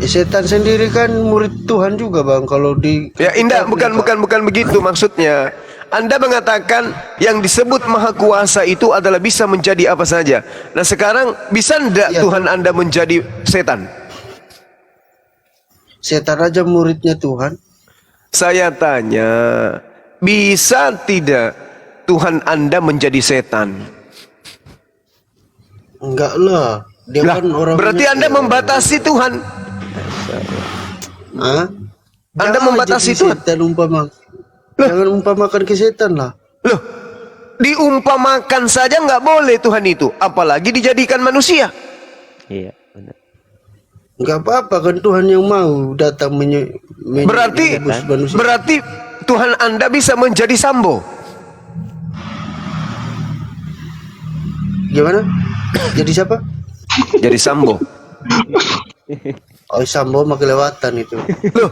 Setan sendiri kan murid Tuhan juga bang. Kalau di Ya indah, bukan begitu maksudnya. Anda mengatakan yang disebut maha kuasa itu adalah bisa menjadi apa saja. Nah sekarang bisa enggak Ya, Tuhan Anda menjadi setan? setan aja muridnya Tuhan. Saya tanya, bisa tidak Tuhan Anda menjadi setan? Enggak lah. Dia Lah, kan orang. berarti Anda membatasi Tuhan. Hah? Anda Jangan membatasi jadi Tuhan. setan umpama. Jangan umpamakan ke setan lah. Loh, diumpamakan saja nggak boleh Tuhan itu, apalagi dijadikan manusia. Iya, benar. Enggak apa-apa kan Tuhan yang mau datang Berarti menebus manusia. berarti Tuhan Anda bisa menjadi Sambo. Gimana? Jadi siapa? Jadi Sambo. Oh Sambo mah kelewatan itu. Loh,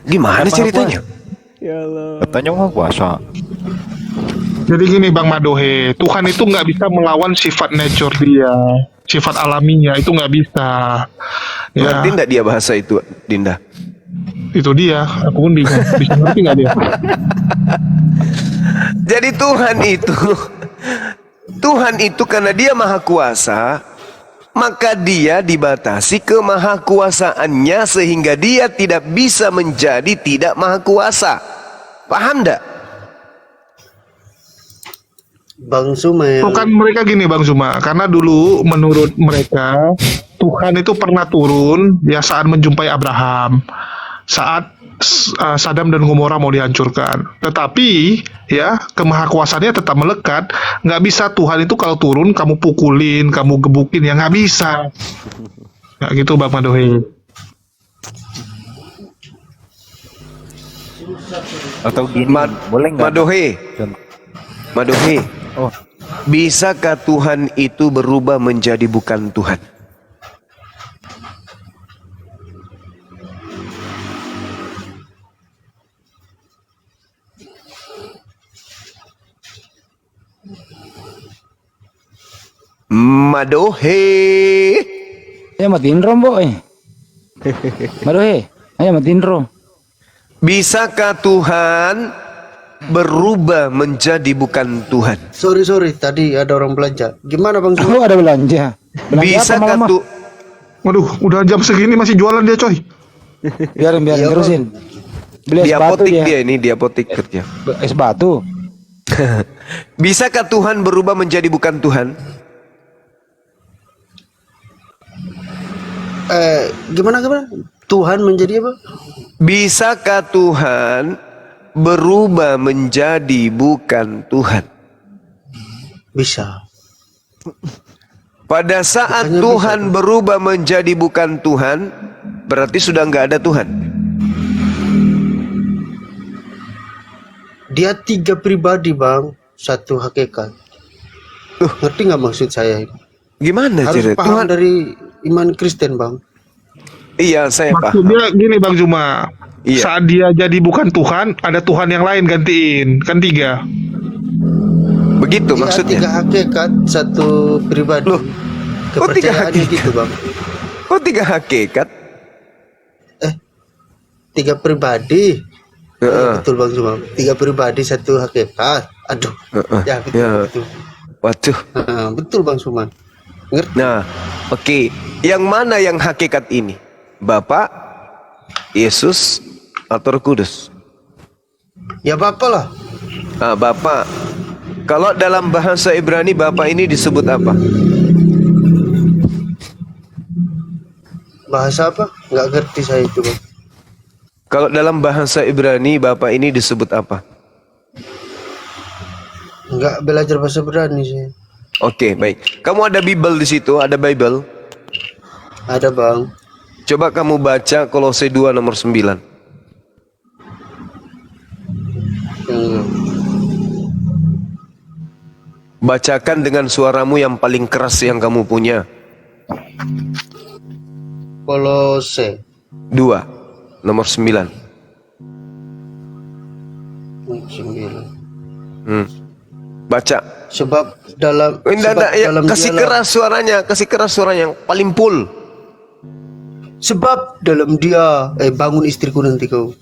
gimana ceritanya? Katanya mau puasa. Jadi gini Bang Madohe, Tuhan itu nggak bisa melawan sifat nature dia, sifat alaminya itu nggak bisa. Ngerti Ya, enggak dia bahasa itu, Dinda? itu dia. Aku pun bingung. Bisa ngerti nggak dia? Jadi Tuhan itu karena dia maha kuasa, maka dia dibatasi kemahakuasaannya sehingga dia tidak bisa menjadi tidak maha kuasa. Paham enggak? Bang Suma yang Bukan mereka gini Bang Zuma, karena dulu menurut mereka Tuhan itu pernah turun ya saat menjumpai Abraham, saat Sadam dan Gomora mau dihancurkan. Tetapi ya kemahakuasaannya tetap melekat. Nggak bisa Tuhan itu kalau turun kamu pukulin, kamu gebukin, ya nggak bisa. Nggak gitu Bang Madohi. Atau gini, boleh nggak? Madohe, Oh, bisakah Tuhan itu berubah menjadi bukan Tuhan? Madohe. Ya matiin rom boy. Madohe, ayo matiin rom. Bisakah Tuhan berubah menjadi bukan Tuhan? sorry tadi ada orang belanja. Gimana Bang Suma? Oh ada belanja. Belanja apa Bisakah mama? tuh? Waduh, udah jam segini masih jualan dia coy. Biarin Iya, terusin. Beli Di es batu apotik dia. dia ini, di apotik kerja. Es batu. Bisakah Tuhan berubah menjadi bukan Tuhan? Gimana? Tuhan menjadi apa? Bisakah Tuhan berubah menjadi bukan Tuhan? Bisa. Pada saat Bukannya Tuhan bisa, berubah menjadi bukan Tuhan, berarti sudah nggak ada Tuhan. Dia 3 pribadi Bang, satu hakikat. Ngerti nggak maksud saya ini? Gimana Harus cerita? paham Tuhan, dari iman Kristen Bang. iya saya paham. Maksudnya gini Bang Zuma, Iya. saat dia jadi bukan Tuhan, ada Tuhan yang lain gantiin, kan 3. Begitu Iya, maksudnya. 3 hakikat, satu pribadi. Loh, kok 3 Kepercayaannya hakikat? gitu Bang. Kok 3 hakikat? 3 pribadi. Heeh. Betul Bang Suma. 3 pribadi, satu hakikat. Aduh. Heeh. Ya betul. Ya. Betul. Waduh. Betul Bang Suma. Ngerti? Nah, oke. Yang mana yang hakikat ini? Bapa, Yesus, atau Roh Kudus? Ya Bapak lah. Nah, Bapa. Kalau dalam bahasa Ibrani Bapa ini disebut apa? Bahasa apa? Nggak ngerti saya itu Bang. Kalau dalam bahasa Ibrani Bapa ini disebut apa? Nggak belajar bahasa Ibrani saya. Oke, baik. Kamu ada Bible di situ, ada Bible. Ada Bang. Coba kamu baca Kolose 2 nomor 9. Yang Bacakan dengan suaramu yang paling keras yang kamu punya. Kolose 2 nomor 9. 9. Baca. Sebab dalam Ya, dalam kasih dialah- keras suaranya yang paling full. sebab dalam dia bangun istriku nanti kau.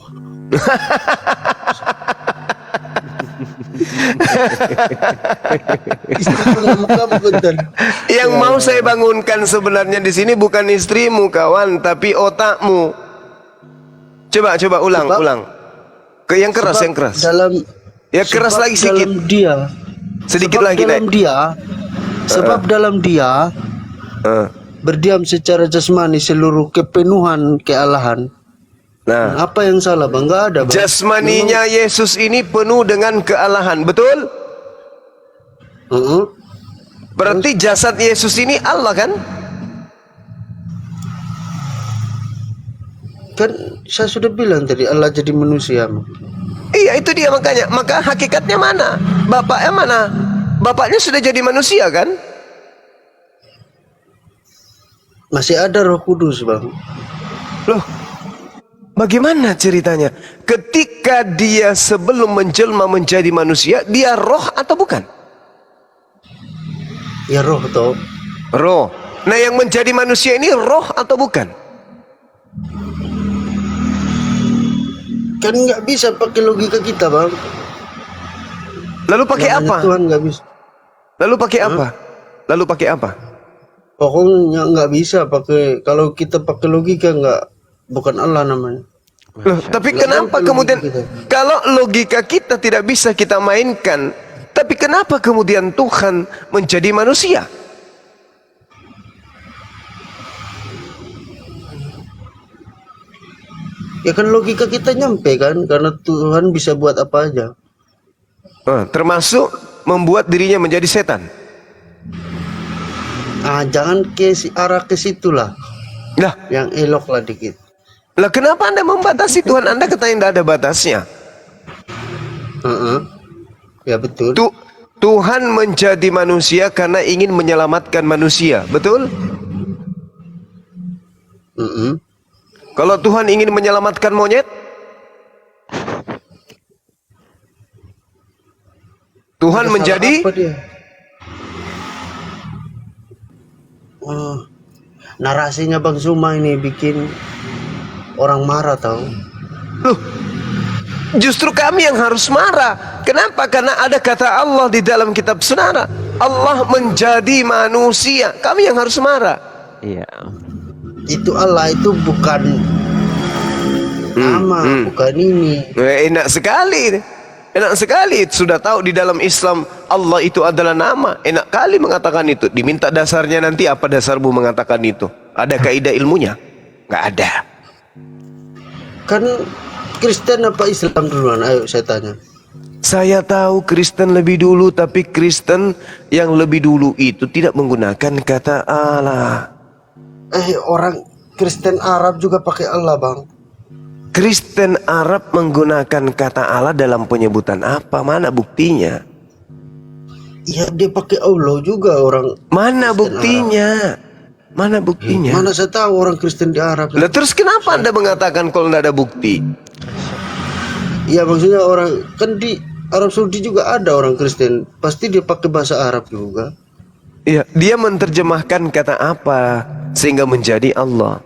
Istriku ngamuk kamu bentar. Yang mau saya bangunkan sebenarnya di sini bukan istrimu kawan, tapi otakmu. Coba ulang. Ke yang keras, Sebab yang keras. Dalam Ya keras sebab lagi sedikit. Dalam dia. Sedikit sebab lagi, dalam Nek. dia. Sebab dalam dia Eh, berdiam secara jasmani seluruh kepenuhan kealahan. Nah, Apa yang salah bang? Nggak ada bang. jasmaninya Yesus ini penuh dengan kealahan, betul? Berarti jasad Yesus ini Allah kan? Kan saya sudah bilang tadi Allah jadi manusia. Iya, itu dia makanya. Maka hakikatnya mana? Bapaknya mana? Bapaknya sudah jadi manusia kan? Masih ada Roh Kudus bang. Loh, bagaimana ceritanya? Ketika dia sebelum menjelma menjadi manusia, dia roh atau bukan? Ya roh toh. Roh. Nah, yang menjadi manusia ini roh atau bukan? Kan nggak bisa pakai logika kita bang. Lalu pakai Namanya apa? Tuhan nggak bisa. Lalu pakai apa? Lalu pakai apa? Pokoknya nggak bisa pakai. Kalau kita pakai logika bukan Allah namanya. Loh, tapi Nggak kenapa nyampe kemudian logika kita. kalau logika kita tidak bisa kita mainkan, tapi kenapa kemudian Tuhan menjadi manusia? Ya kan logika kita nyampe kan, karena Tuhan bisa buat apa aja. Termasuk membuat dirinya menjadi setan. Jangan arah ke situ lah. Lah, Yang elok lah dikit. lah kenapa Anda membatasi Tuhan? Anda katanya tidak ada batasnya. Ya betul. Tuhan menjadi manusia karena ingin menyelamatkan manusia, betul? Kalau Tuhan ingin menyelamatkan monyet, Tuhan Salah menjadi apa dia? Narasinya Bang Zuma ini bikin orang marah tahu. Loh, justru kami yang harus marah. Kenapa? Karena ada kata Allah di dalam kitab saudara. Allah menjadi manusia. Kami yang harus marah. Iya. Itu Allah itu bukan nama, bukan ini. Enak sekali. Enak sekali. Sudah tahu di dalam Islam Allah itu adalah nama. Enak kali mengatakan itu. Diminta dasarnya nanti, apa dasarmu mengatakan itu? Ada kaidah ilmunya? Nggak ada. Kan Kristen apa Islam duluan? Ayo saya tanya. Saya tahu Kristen lebih dulu, tapi Kristen yang lebih dulu itu tidak menggunakan kata Allah. Orang Kristen Arab juga pakai Allah bang. Kristen Arab menggunakan kata Allah dalam penyebutan apa? Mana buktinya? Iya dia pakai Allah juga orang. Mana Kristen buktinya? Mana buktinya? Mana saya tahu orang Kristen di Arab. Lah terus kenapa Anda mengatakan kalau tidak ada bukti? Iya maksudnya orang kan di Arab Saudi juga ada orang Kristen. Pasti dia pakai bahasa Arab juga. Iya, dia menerjemahkan kata apa sehingga menjadi Allah.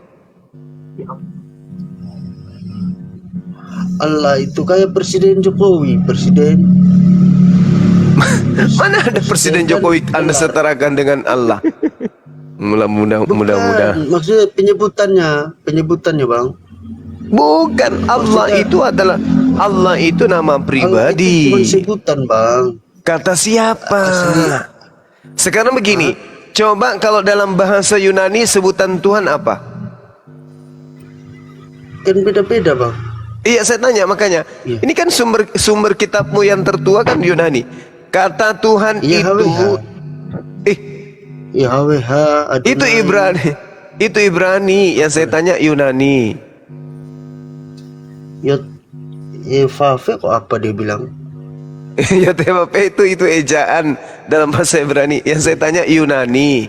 Allah itu kayak Presiden Jokowi, presiden. Mana ada Presiden Jokowi Anda setarakan dengan Allah? Mudah-mudahan. Maksudnya penyebutannya bang. Bukan, Allah itu adalah Allah itu nama pribadi. Allah itu cuma sebutan bang. Kata siapa? Sekarang begini, coba kalau dalam bahasa Yunani sebutan Tuhan apa? Kan beda-beda bang. Iya, saya tanya makanya. Iya. Ini kan sumber kitabmu yang tertua kan Yunani. Kata Tuhan itu YHWH Adonai. itu Ibrani. Itu Ibrani, yang saya tanya Yunani. Yevave kok apa dia bilang? Ya TPP itu ejaan dalam bahasa Ibrani. Yang saya tanya Yunani.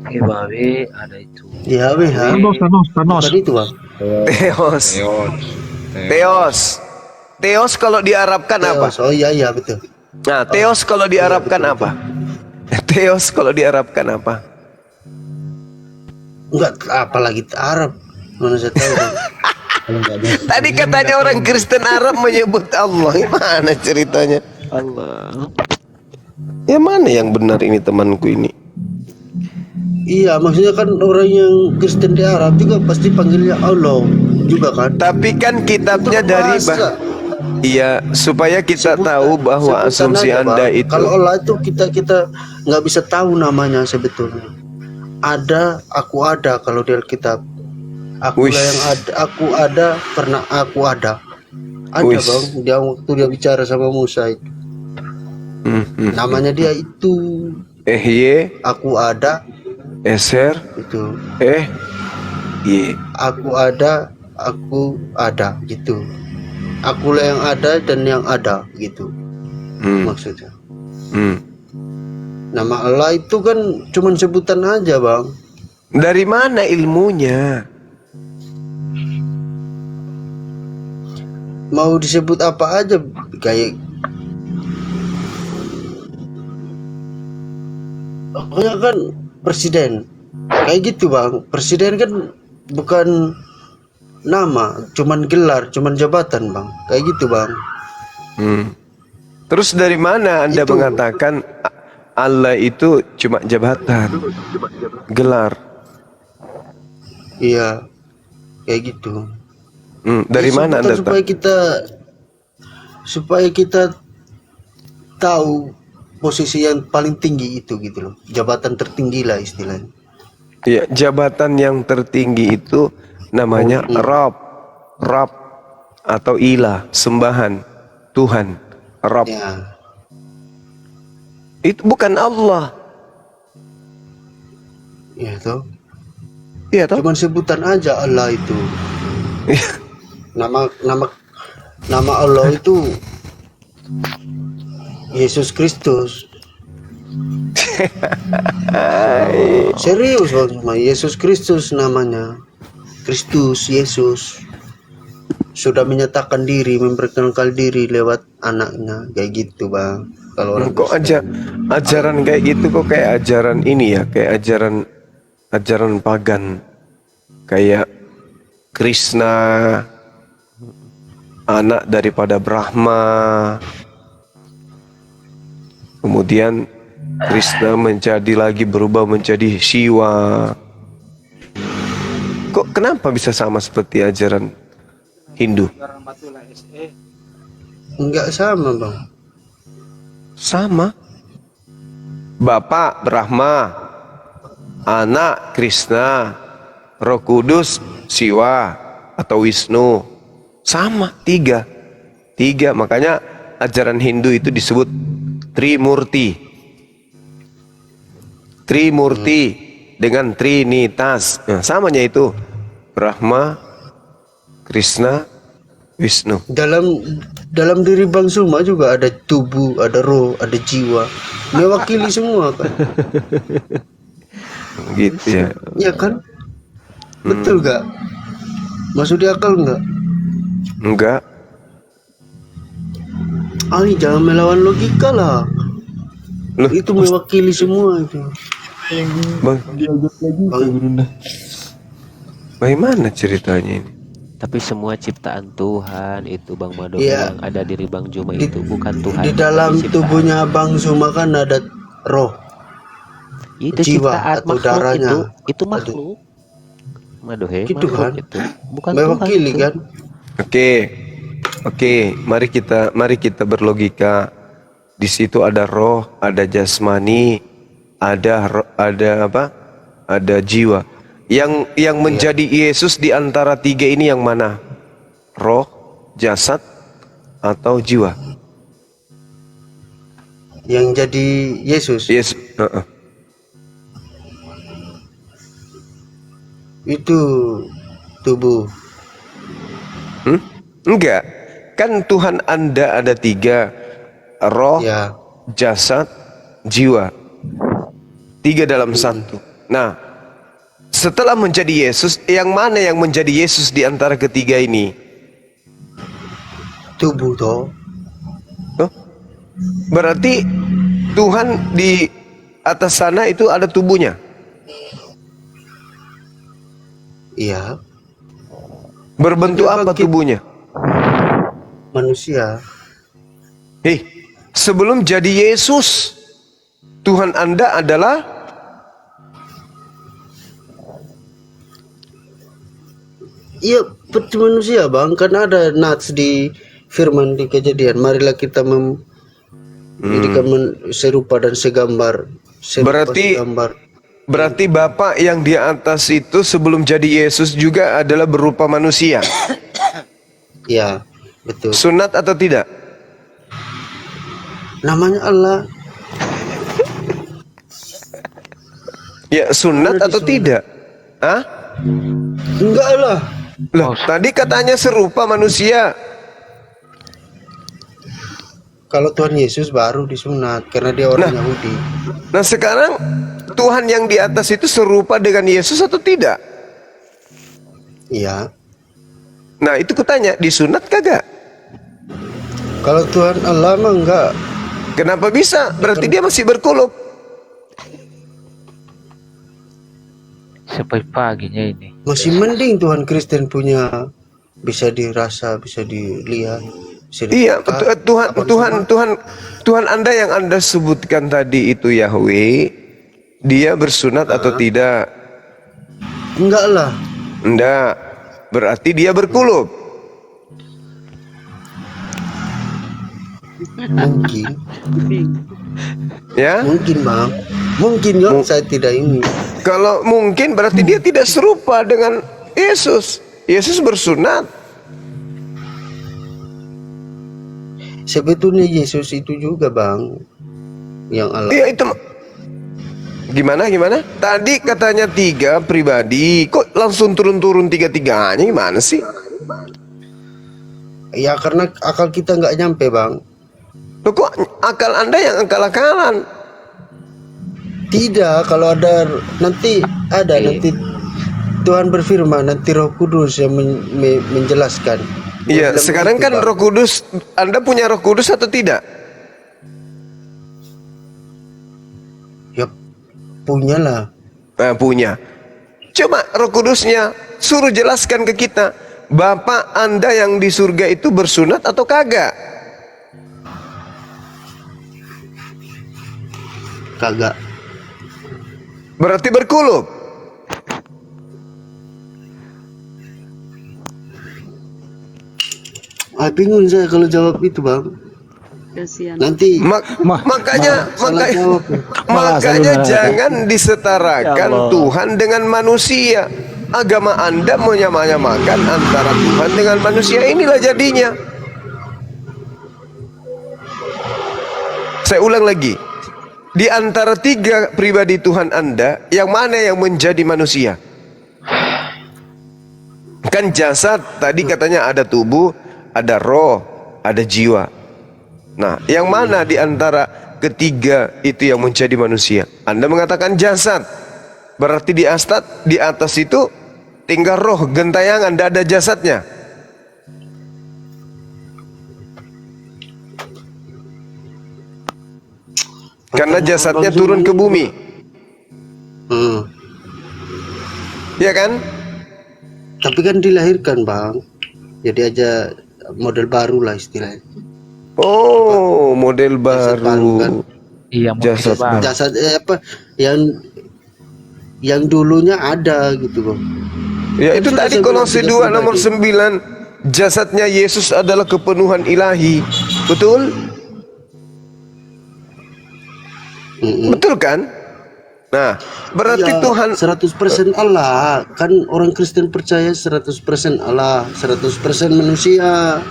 YHWH ada itu. YHWH. Thanos. Bukan itu bang. Theos. Theos kalau diarabkan apa? Oh iya betul. Nah, Theos kalau diarabkan apa? Theos kalau diarabkan apa? Enggak, apalagi Arab. Mana saya tahu. Bang. Tadi katanya orang Kristen Arab menyebut Allah. Gimana ceritanya? Allah. Ya mana yang benar ini temanku ini? Iya, maksudnya kan orang yang Kristen di Arab juga pasti panggilnya Allah juga kan. Tapi kan kitabnya Itu kan dari bahasa. Iya, supaya kita tahu bahwa Sebutan asumsi aja, Anda Bang. itu Kalau Allah itu kita nggak bisa tahu namanya sebetulnya. Ada, aku ada kalau di Alkitab. Aku Wish. lah yang ada, aku ada karena aku ada. Ada Wish. Bang, dia waktu dia bicara sama Musa itu. Namanya dia itu Ehye, aku ada Eser, itu. Ye. Aku ada gitu. Akulah yang ada dan yang ada gitu maksudnya. Nama Allah itu kan cuman sebutan aja Bang. Dari mana ilmunya? Mau disebut apa aja kayak pokoknya kan presiden kayak gitu Bang. Presiden kan bukan nama, cuman gelar, cuman jabatan Bang, kayak gitu Bang. Terus dari mana Anda Itu. mengatakan Allah itu cuma jabatan, gelar? Iya, kayak gitu. Dari mana Anda tahu? supaya kita tahu posisi yang paling tinggi itu gitu loh, jabatan tertinggi lah istilahnya. Ya, jabatan yang tertinggi itu namanya Rabb, atau ilah, sembahan, Tuhan, Rabb. Ya, Itu bukan Allah. ya toh. Iya toh? Cuman sebutan aja Allah itu. Nama Allah itu Yesus Kristus. Serius Bang, sama Yesus Kristus namanya. Kristus Yesus sudah menyatakan diri, memperkenalkan diri lewat anaknya, kayak gitu Bang. Kalau orang Kok aja ajaran kayak gitu kok kayak ajaran ini ya, kayak ajaran pagan. Kayak Krishna, anak daripada Brahma. Kemudian Krishna berubah menjadi Shiva. Kok kenapa bisa sama seperti ajaran Hindu? enggak sama Bang. Sama. Bapak Brahma, anak Krishna, Roh Kudus Siwa atau Wisnu. Sama, tiga. Makanya ajaran Hindu itu disebut Trimurti. Dengan Trinitas. Nah, samanya itu Brahma, Krishna, Wisnu. Dalam diri Bang Suma juga ada tubuh, ada roh, ada jiwa, mewakili semua kan. Gitu ya. Ya kan? Betul gak? Masuk di akal nggak? Enggak. Ini jangan melawan logika lah. Loh, Itu mewakili semua itu. Bang, bagaimana ceritanya ini? Tapi semua ciptaan Tuhan itu Bang Mado, Iya. yang ada diri Bang Juma itu bukan Tuhan. Di dalam tapi ciptaan. tubuhnya Bang Suma kan ada roh, Itu jiwa ciptaan atau makhluk darahnya. itu makhluk. Madohe, Gitu makhluk kan? itu. Bukan Mewakili Tuhan. kan? Oke, mari kita berlogika. Di situ ada roh, ada jasmani, ada jiwa. Yang menjadi Yesus di antara tiga ini yang mana? Roh, jasad, atau jiwa? Yang jadi Yesus Yesus. itu tubuh. Enggak. Kan Tuhan Anda ada tiga. Roh, Ya, jasad, jiwa. Tiga dalam satu. Nah, setelah menjadi Yesus, yang mana yang menjadi Yesus di antara ketiga ini? tubuh toh. Oh, Berarti Tuhan di atas sana itu ada tubuhnya. Iya, Berbentuk Dia apa bangkit. tubuhnya? manusia. Sebelum jadi Yesus, Tuhan Anda adalah Iya, seperti manusia bang. Kan ada nats di firman di Kejadian. Marilah kita menjadikan serupa dan segambar. Berarti- segambar. berarti Bapak yang di atas itu sebelum jadi Yesus juga adalah berupa manusia. Ya, betul. Sunat atau tidak? Namanya Allah. Ya, sunat atau tidak? Hah? Enggak lah. Loh, tadi katanya serupa manusia. Kalau Tuhan Yesus baru disunat karena dia orang Yahudi. Nah, sekarang Tuhan yang di atas itu serupa dengan Yesus atau tidak? Iya. Nah, itu kutanya, disunat kagak? Kalau Tuhan Allah mah enggak. Kenapa bisa? Berarti dia masih berkulub. Sampai paginya ini. Masih mending Tuhan Kristen punya, bisa dirasa, bisa dilihat. Bisa Iya, dibuka. Tuhan Anda yang Anda sebutkan tadi itu Yahweh, dia bersunat atau tidak? Enggak lah. Enggak. Berarti dia berkulub. Mungkin. Ya? Mungkin bang. Mungkin ya, saya tidak ini. Kalau mungkin berarti dia tidak serupa dengan Yesus. Yesus bersunat. Sebetulnya Yesus itu juga bang, yang Allah. Iya itu. Gimana? Tadi katanya 3 pribadi, kok langsung turun-turun 3-3-nya gimana sih? Ya karena akal kita nggak nyampe bang. Loh, kok akal Anda yang akal-akalan? Tidak, kalau ada nanti Tuhan berfirman, nanti Roh Kudus yang menjelaskan. Iya, Dia bilang sekarang begitu, kan Bang. Roh Kudus, Anda punya Roh Kudus atau tidak? Ya punyalah. Nah, punya. Coba Roh Kudusnya suruh jelaskan ke kita, Bapak Anda yang di surga itu bersunat atau kagak? Kagak. Berarti berkulub. Bingung saya kalau jawab itu bang. Nanti Makanya salah jawab. makanya jangan disetarakan Tuhan dengan manusia. Agama Anda menyamakan antara Tuhan dengan manusia, inilah jadinya. Saya ulang lagi. Di antara 3 pribadi Tuhan Anda, yang mana yang menjadi manusia? Kan jasad, tadi katanya ada tubuh, ada roh, ada jiwa. Nah, yang mana di antara ketiga itu yang menjadi manusia? Anda mengatakan jasad. Berarti di atas itu tinggal roh, gentayangan, tidak ada jasadnya. Karena jasadnya turun ke bumi. Ya kan? Tapi kan dilahirkan bang. Jadi aja model baru lah istilahnya. Oh, model Jasad baru kan. baru. Iya, Jasad baru. Jasad apa yang dulunya ada gitu bang. Ya itu Sudah tadi saya bilang, Kolose tidak 2 nomor 9, jasadnya Yesus adalah kepenuhan ilahi. Betul? Betul kan? Nah, berarti Ya, Tuhan 100% Allah. Kan orang Kristen percaya 100% Allah, 100% manusia.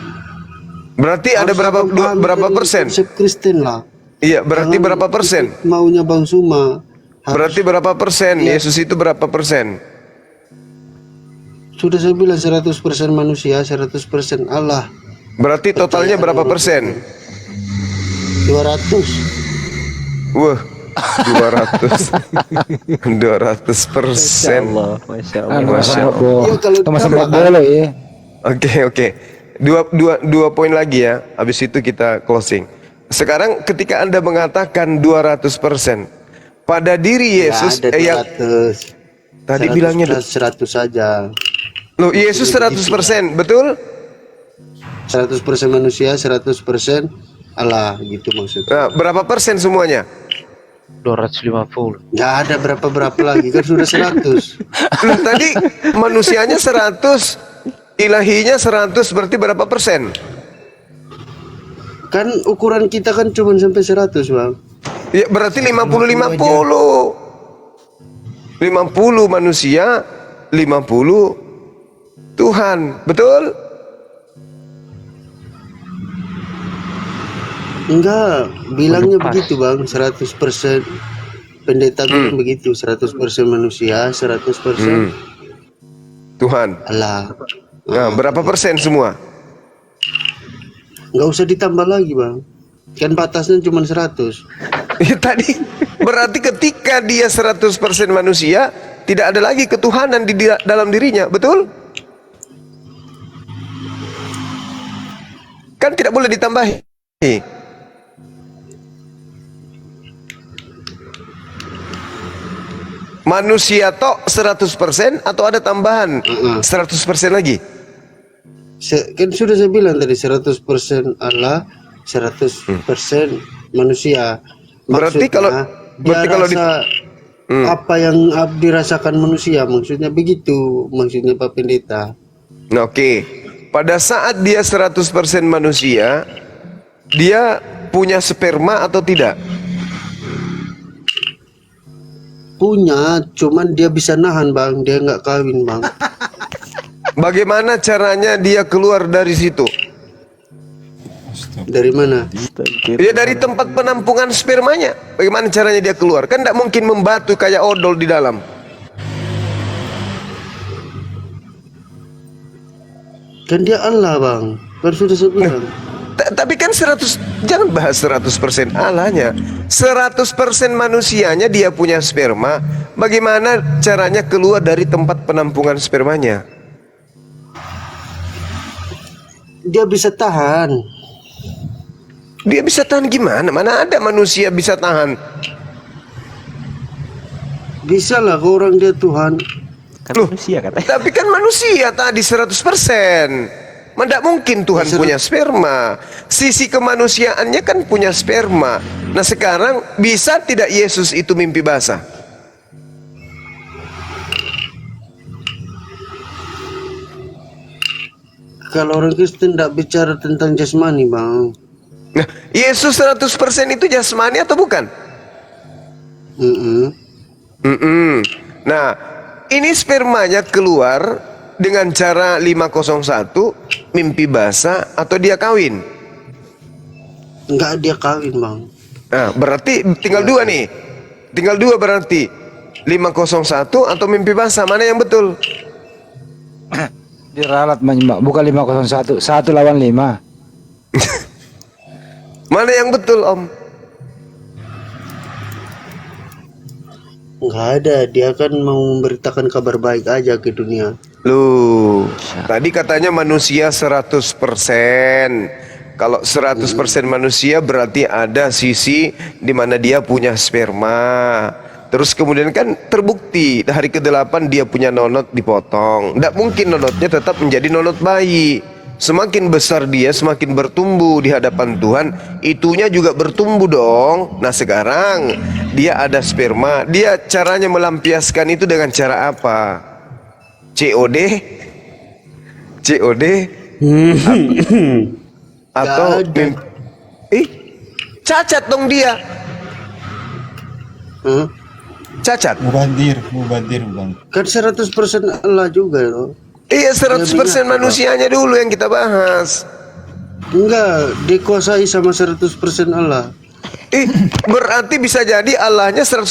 berarti ada Harus berapa paham berapa dari persen? konsep Kristen lah. Iya, berarti Jangan berapa persen? ikut maunya Bang Suma. Berarti berapa persen? Iya. Yesus itu berapa persen? Sudah saya bilang 100% manusia, 100% Allah. Berarti totalnya berapa persen? 200. Wah, 200 200%. Masya Allah. Masya Allah. Iya, kalau Itu masih kita- boleh ya. Oke. Dua poin lagi ya. Habis itu kita closing. Sekarang ketika Anda mengatakan 200%, pada diri Yesus Nggak ada yang 200. tadi 100 bilangnya plus 100 saja. loh, Yesus 100%, betul? 100% manusia, 100% Allah, gitu maksudnya. Nah, berapa persen semuanya? 250. Nggak ada berapa-berapa lagi, kan sudah 100. Loh, tadi manusianya 100, ilahinya 100, berarti berapa persen? Kan ukuran kita kan cuma sampai 100, Bang. Ya, berarti 50-50. 50 manusia, 50 Tuhan, betul? Enggak, bilangnya Pas. begitu, Bang. 100% pendeta bilang begitu, 100% manusia, 100% Tuhan. Allah. Nah, berapa persen semua? Nggak usah ditambah lagi, Bang. Kan batasnya cuma 100. Ya, tadi berarti ketika dia 100% manusia, tidak ada lagi ketuhanan di dalam dirinya, betul? Kan tidak boleh ditambahi. Manusia tok 100% atau ada tambahan 100% lagi? Kan sudah saya bilang tadi 100% Allah, 100% manusia. Berarti Maksudnya, apa yang dirasakan manusia, maksudnya begitu, maksudnya Pak Pendeta. Nah, oke. Pada saat dia 100% manusia, dia punya sperma atau tidak? Punya, cuman dia bisa nahan, Bang. Dia nggak kawin, Bang. Bagaimana caranya dia keluar dari situ? Dari mana? Ya dari tempat penampungan spermanya. Bagaimana caranya dia keluar? Kan tidak mungkin membatu kayak odol di dalam. Kan dia Allah, Bang. Kan sudah saya bilang. Tapi kan 100, jangan bahas 100% Allahnya. 100% manusianya dia punya sperma. Bagaimana caranya keluar dari tempat penampungan spermanya? Dia bisa tahan. Dia bisa tahan gimana? Mana ada manusia bisa tahan? Bisa lah, kalau orang dia Tuhan. Kan Loh, manusia katanya. tapi kan manusia tadi 100%. Tidak mungkin Tuhan punya sperma. Sisi kemanusiaannya kan punya sperma. Nah sekarang bisa tidak Yesus itu mimpi basah? Kalau orang Kristen tidak bicara tentang jasmani, Bang. Nah, Yesus 100% itu jasmani atau bukan? Nah, ini spermanya keluar dengan cara 501, mimpi basah atau dia kawin? Enggak, dia kawin, Bang. Nah, berarti tinggal dua nih. Tinggal dua berarti. 501 atau mimpi basah, mana yang betul? Diralat menyimak, bukan 501, 1 lawan 5. Mana yang betul, Om? Enggak ada, dia kan mau memberitakan kabar baik aja ke dunia. Loh, tadi katanya manusia 100%. Kalau 100% manusia berarti ada sisi di mana dia punya sperma. Terus kemudian kan terbukti hari ke-8 dia punya nonot dipotong. Tidak mungkin nonotnya tetap menjadi nonot bayi. Semakin besar dia, semakin bertumbuh di hadapan Tuhan, itunya juga bertumbuh dong. Nah sekarang dia ada sperma. Dia caranya melampiaskan itu dengan cara apa? COD? COD? Atau cacat dong dia. Cacat. Mubadir bang. Kan 100% Allah juga loh. Iya 100% manusianya dulu yang kita bahas. Enggak, dikuasai sama 100% Allah. Berarti bisa jadi Allahnya 150,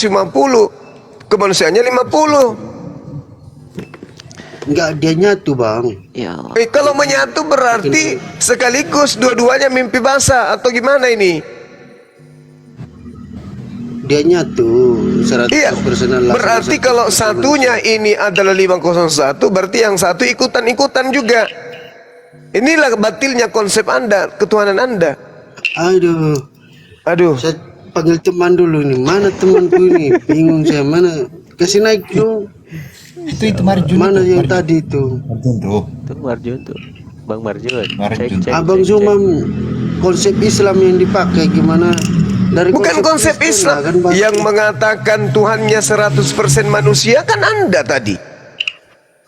kemanusiaannya 50. Enggak, dia nyatu, Bang. Ya Allah. Kalau menyatu berarti sekaligus dua-duanya mimpi basah atau gimana ini? Dia nyatu 100% Iya. Allah. Berarti kalau satunya ini adalah 501, berarti yang satu ikutan-ikutan juga. Inilah batilnya konsep Anda, ketuhanan Anda. Aduh, Aduh. Saya panggil teman dulu nih. Mana temanku ini? Bingung saya. Mana? Kasih naik dong. Itu Marjun. Mana itu, yang Marjun. tadi itu? Marjun tuh. Itu Marjun tuh. Bang Marjun. Marjun. Abang Zuma, konsep Islam yang dipakai gimana? Dari Bukan konsep Kristen Islam lah, kan, Bang? yang mengatakan Tuhannya 100% manusia kan Anda tadi.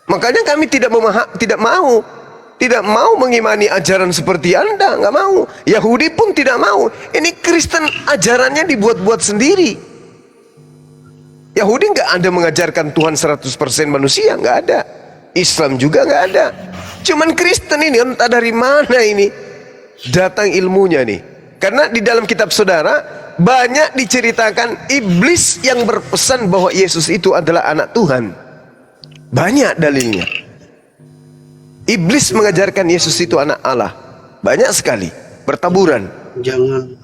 Makanya kami tidak mau mengimani ajaran seperti Anda, nggak mau. Yahudi pun tidak mau. Ini Kristen ajarannya dibuat-buat sendiri. Yahudi nggak ada mengajarkan Tuhan 100% manusia, nggak ada. Islam juga nggak ada. Cuman Kristen ini entah dari mana ini datang ilmunya nih. Karena di dalam kitab saudara banyak diceritakan iblis yang berpesan bahwa Yesus itu adalah anak Tuhan. Banyak dalilnya. Iblis mengajarkan Yesus itu anak Allah. Banyak sekali, bertaburan. Jangan.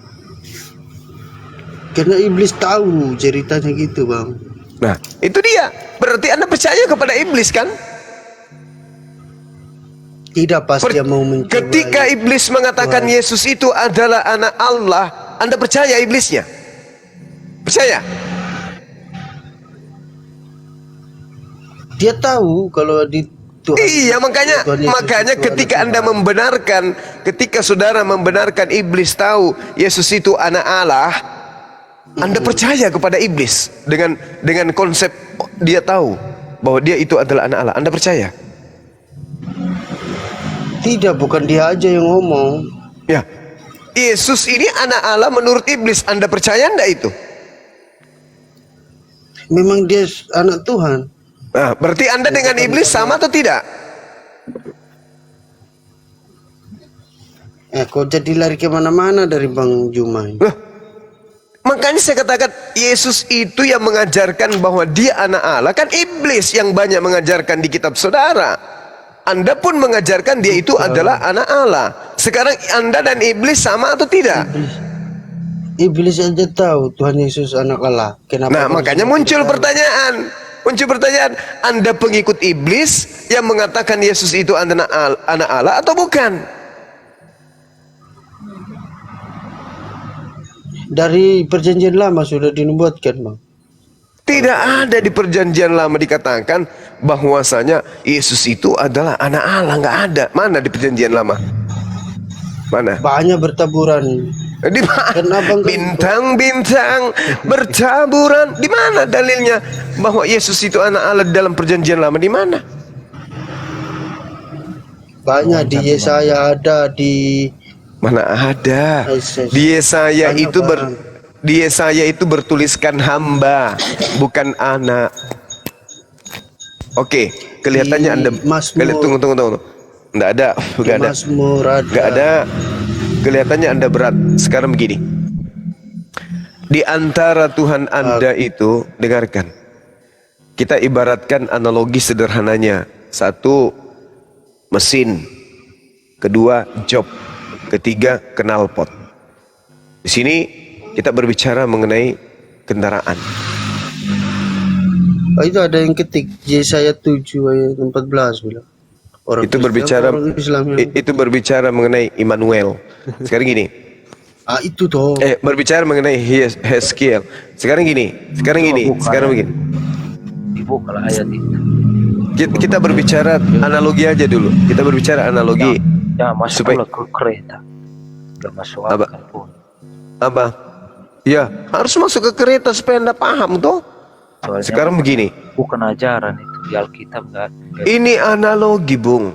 Karena iblis tahu ceritanya gitu, Bang. Nah, itu dia. Berarti Anda percaya kepada iblis kan? Tidak pas dia mau mencoba. Ketika iblis mengatakan Yesus itu adalah anak Allah, Anda percaya iblisnya? Percaya? Dia tahu kalau di Tuhan. Iya, makanya ketika Anda membenarkan, ketika saudara membenarkan iblis tahu Yesus itu anak Allah, Anda percaya kepada iblis dengan konsep dia tahu bahwa dia itu adalah anak Allah. Anda percaya? Tidak, bukan dia aja yang ngomong. Ya, Yesus ini anak Allah menurut iblis. Anda percaya enggak itu? Memang dia anak Tuhan. Nah, berarti Anda dengan iblis sama atau tidak? Kok jadi lari kemana-mana dari Bang Juma? Makanya saya katakan Yesus itu yang mengajarkan bahwa dia anak Allah. Kan iblis yang banyak mengajarkan di kitab saudara. Anda pun mengajarkan dia itu adalah anak Allah. Sekarang Anda dan iblis sama atau tidak? Iblis aja tahu Tuhan Yesus anak Allah. Kenapa? Nah, makanya muncul pertanyaan. Anda pengikut iblis yang mengatakan Yesus itu anak Allah atau bukan? Dari perjanjian lama sudah dinubuatkan, Bang. Tidak ada di perjanjian lama dikatakan bahwasanya Yesus itu adalah anak Allah. Nggak ada. Mana di perjanjian lama? Mana? Banyak bertaburan. Di mana? Bintang-bintang bertaburan. Di mana dalilnya bahwa Yesus itu anak Allah dalam perjanjian lama? Di mana? Banyak di Yesaya ada, di mana ada? Di Yesaya itu bertuliskan hamba, bukan anak. Oke, kelihatannya Anda tunggu. Enggak ada, enggak ada. Enggak ada. Kelihatannya Anda berat. Sekarang begini. Di antara Tuhan Anda itu, dengarkan. Kita ibaratkan analogi sederhananya. Satu, mesin. Kedua, job. Ketiga, knalpot. Di sini kita berbicara mengenai kendaraan. Itu ada yang ketik Yesaya 7 ayat 14 bilang. Itu berbicara mengenai Immanuel. Sekarang gini. Itu toh. Berbicara mengenai Heskiel. Sekarang begini. Dibuka ayat itu. Kita berbicara analogi aja dulu. Kita berbicara analogi. Ya, masuk ke kereta. Udah masuk akal pun. Apa? Ya, harus masuk ke kereta supaya Anda paham toh. Soalnya sekarang begini. Bukan ajaran itu di Alkitab enggak. Ini analogi, Bung.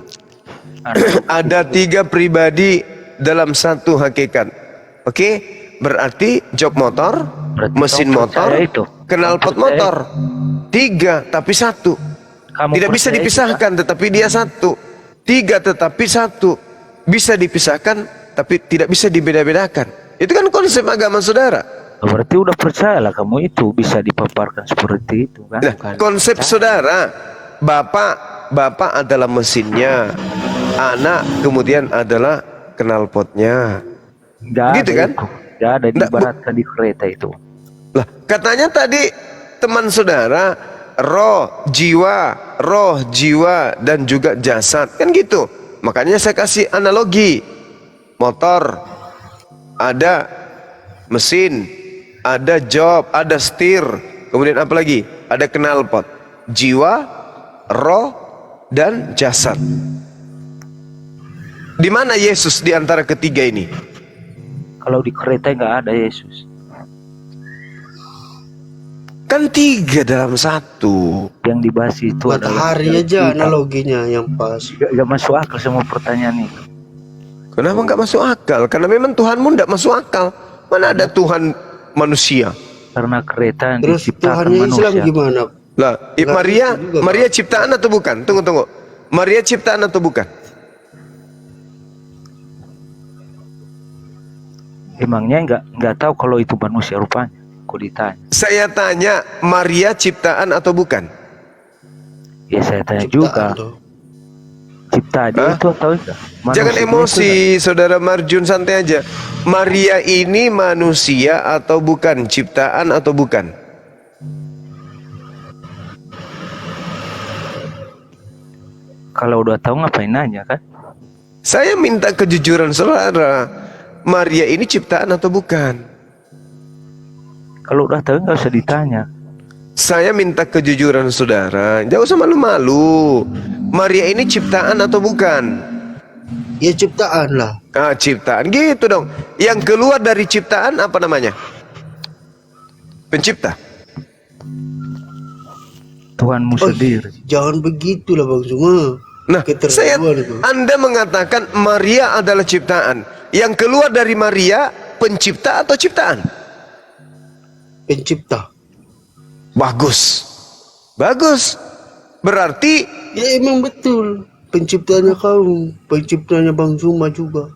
Ada 3 pribadi dalam satu hakikat. Oke? Berarti jok motor, mesin motor, knalpot motor. 3 tapi 1. Tidak bisa dipisahkan tetapi dia 1. 3 tetapi 1. Bisa dipisahkan tapi tidak bisa dibeda-bedakan. Itu kan konsep agama saudara. Berarti udah percayalah kamu itu bisa dipaparkan seperti itu kan? Nah, konsep saudara, bapak adalah mesinnya, anak kemudian adalah knalpotnya. Gitu kan? Tidak ada diibaratkan di kereta itu. Lah, katanya tadi teman saudara roh, jiwa dan juga jasad kan gitu. Makanya saya kasih analogi. Motor ada mesin, ada job, ada setir, kemudian apa lagi? Ada knalpot, jiwa, roh, dan jasad. Di mana Yesus di antara ketiga ini? Kalau di kereta nggak ada Yesus. Kan 3 dalam 1. Yang dibahas itu Matahari aja analoginya yang pas. Gak masuk akal semua pertanyaan itu. Kenapa nggak masuk akal? Karena memang Tuhanmu nggak masuk akal. Mana ada Tuhan manusia? Karena kereta yang Terus diciptakan Tuhannya Islam manusia. gimana? Lah, Maria ciptaan atau bukan? Tunggu. Maria ciptaan atau bukan? Emangnya nggak tahu kalau itu manusia rupanya. Kok ditanya? Saya tanya, Maria ciptaan atau bukan? Ya saya tanya Ciptaan juga. tuh. Ciptaan dia itu atau enggak? Manusia Jangan itu emosi, Saudara Marjun, santai aja. Maria ini manusia atau bukan? Ciptaan atau bukan? Kalau udah tahu ngapain nanya kan? Saya minta kejujuran saudara. Maria ini ciptaan atau bukan? Kalau udah tahu nggak usah ditanya. Saya minta kejujuran saudara. Jangan usah malu-malu. Maria ini ciptaan atau bukan? Ya ciptaan lah. Ah, ciptaan gitu dong. Yang keluar dari ciptaan apa namanya? Pencipta. Tuhanmu sendiri. Jangan begitulah Bang Zuma. Nah, Anda mengatakan Maria adalah ciptaan. Yang keluar dari Maria pencipta atau ciptaan? Pencipta. Bagus. Berarti ya emang betul. Penciptanya kamu, penciptanya Bang Zuma juga.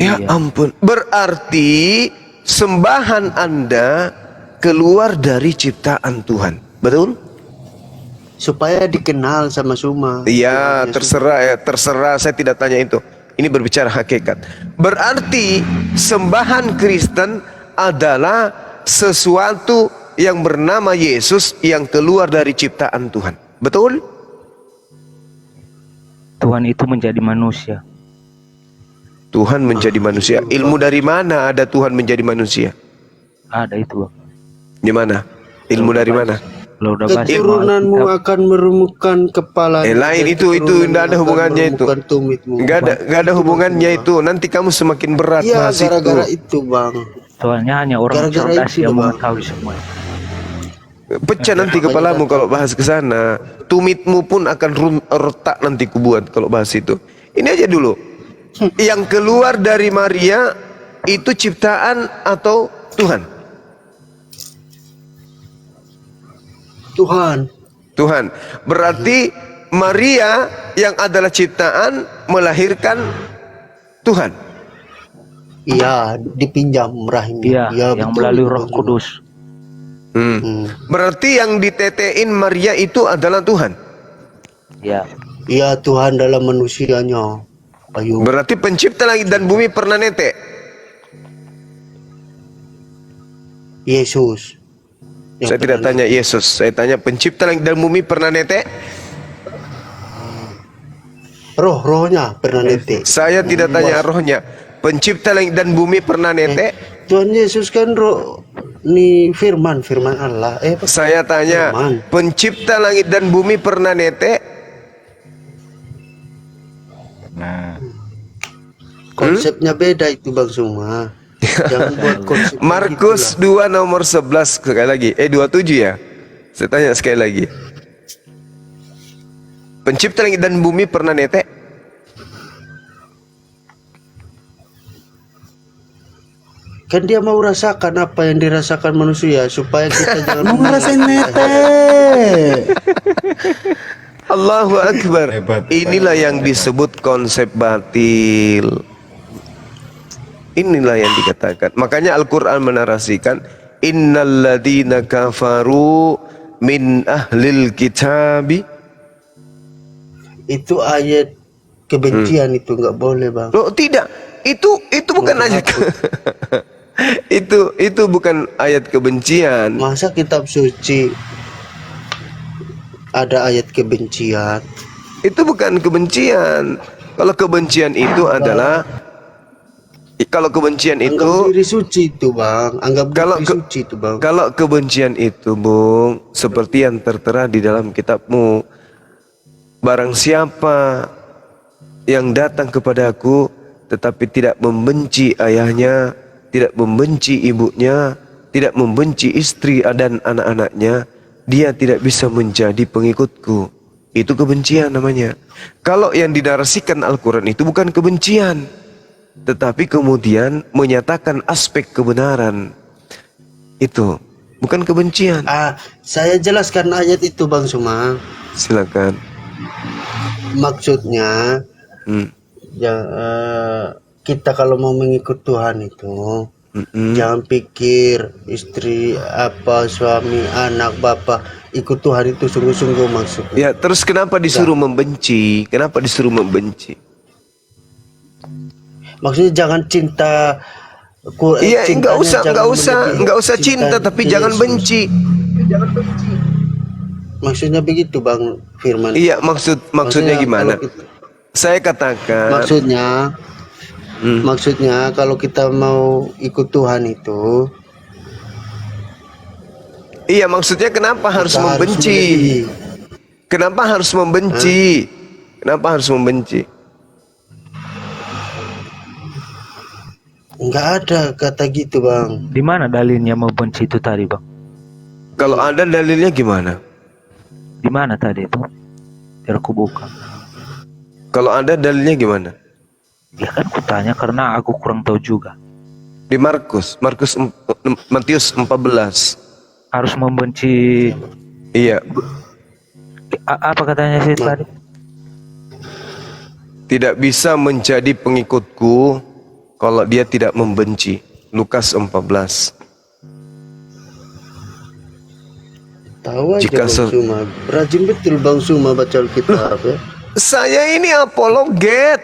Ya ampun. Berarti sembahan Anda keluar dari ciptaan Tuhan. Betul? Supaya dikenal sama Zuma. Iya, terserah, saya tidak tanya itu. Ini berbicara hakikat. Berarti sembahan Kristen adalah sesuatu yang bernama Yesus yang keluar dari ciptaan Tuhan. Betul? Tuhan itu menjadi manusia. Tuhan menjadi manusia. Ilmu dari mana ada Tuhan menjadi manusia? Ada itu, Bang. Di mana? Ilmu dari mana? Keturunanmu akan meremukan kepala. Lain itu tidak ada hubungannya itu. Enggak ada hubungannya itu. Nanti kamu semakin berat ya, bahas itu. gara-gara itu, Bang. Soalnya hanya orang cerdas yang mengetahui semua. Pecah nanti kepalamu kalau bahas ke sana. Tumitmu pun akan retak nanti kubuat kalau bahas itu. Ini aja dulu. Yang keluar dari Maria itu ciptaan atau Tuhan? Tuhan. Berarti Maria yang adalah ciptaan melahirkan Tuhan. Iya, dipinjam rahimnya. Iya, yang melalui Roh Kudus. Berarti yang ditetein Maria itu adalah Tuhan. Iya. Iya, Tuhan dalam manusianya. Ayo. Berarti pencipta langit dan bumi pernah netek. Yesus. Saya tidak tanya Yesus, saya tanya pencipta langit dan bumi pernah netek? Rohnya pernah netek. Saya tidak tanya rohnya. Pencipta langit dan bumi pernah netek? Tuhan Yesus kan roh ni firman Allah. Saya tanya, pencipta langit dan bumi pernah netek? Nah, konsepnya beda itu Bang Zuma. Jangan buat konsep. Markus 2 nomor 11 sekali lagi. 27 ya. Saya tanya sekali lagi. Pencipta langit dan bumi pernah netek? Kan dia mau rasakan apa yang dirasakan manusia supaya kita jangan mau ngerasain netek. Allahu Akbar. Inilah yang disebut konsep batil. Inilah yang dikatakan. Makanya Al-Quran menarasikan innalladzina kafaru min ahlil kitabi. Itu ayat kebencian itu nggak boleh Bang. Loh tidak. Itu bukan ayat. itu bukan ayat kebencian. Masa kitab suci ada ayat kebencian? Itu bukan kebencian. Kalau kebencian itu adalah Kalau kebencian Anggap itu, diri suci itu bang. Anggap diri suci itu bang. kalau kebencian itu, Bung, seperti yang tertera di dalam kitabmu, barang siapa yang datang kepadaku tetapi tidak membenci ayahnya, tidak membenci ibunya, tidak membenci istri dan anak-anaknya, dia tidak bisa menjadi pengikutku. Itu kebencian namanya. Kalau yang dinarasikan Al-Quran itu bukan kebencian, tetapi kemudian menyatakan aspek kebenaran. Itu bukan kebencian. Saya jelaskan ayat itu Bang Suma. Silakan. Maksudnya kita kalau mau mengikut Tuhan itu jangan pikir istri, suami, anak, bapak. Ikut Tuhan itu sungguh-sungguh maksudnya. Ya, terus kenapa disuruh membenci? Kenapa disuruh membenci? Maksudnya jangan cinta. Iya, enggak usah cinta, tapi jangan benci. Maksudnya begitu Bang Firman. Iya, maksudnya gimana? Saya katakan. Maksudnya kalau kita mau ikut Tuhan itu. Iya, maksudnya kenapa harus membenci? Kenapa harus membenci? Kenapa harus membenci? Enggak ada kata gitu Bang. Di mana dalilnya membenci itu tadi Bang? Kalau ada dalilnya gimana? Di mana tadi itu? Biar aku buka. Kalau ada dalilnya gimana? Ya kan kutanya karena aku kurang tahu juga. Di Matius 14. Harus membenci. Iya. Apa katanya sih tadi? Tidak bisa menjadi pengikutku kalau dia tidak membenci. Lukas 14. Tahu aja Bang Suma. Rajin betul Bang Suma baca Alkitab ya. Saya ini apologet.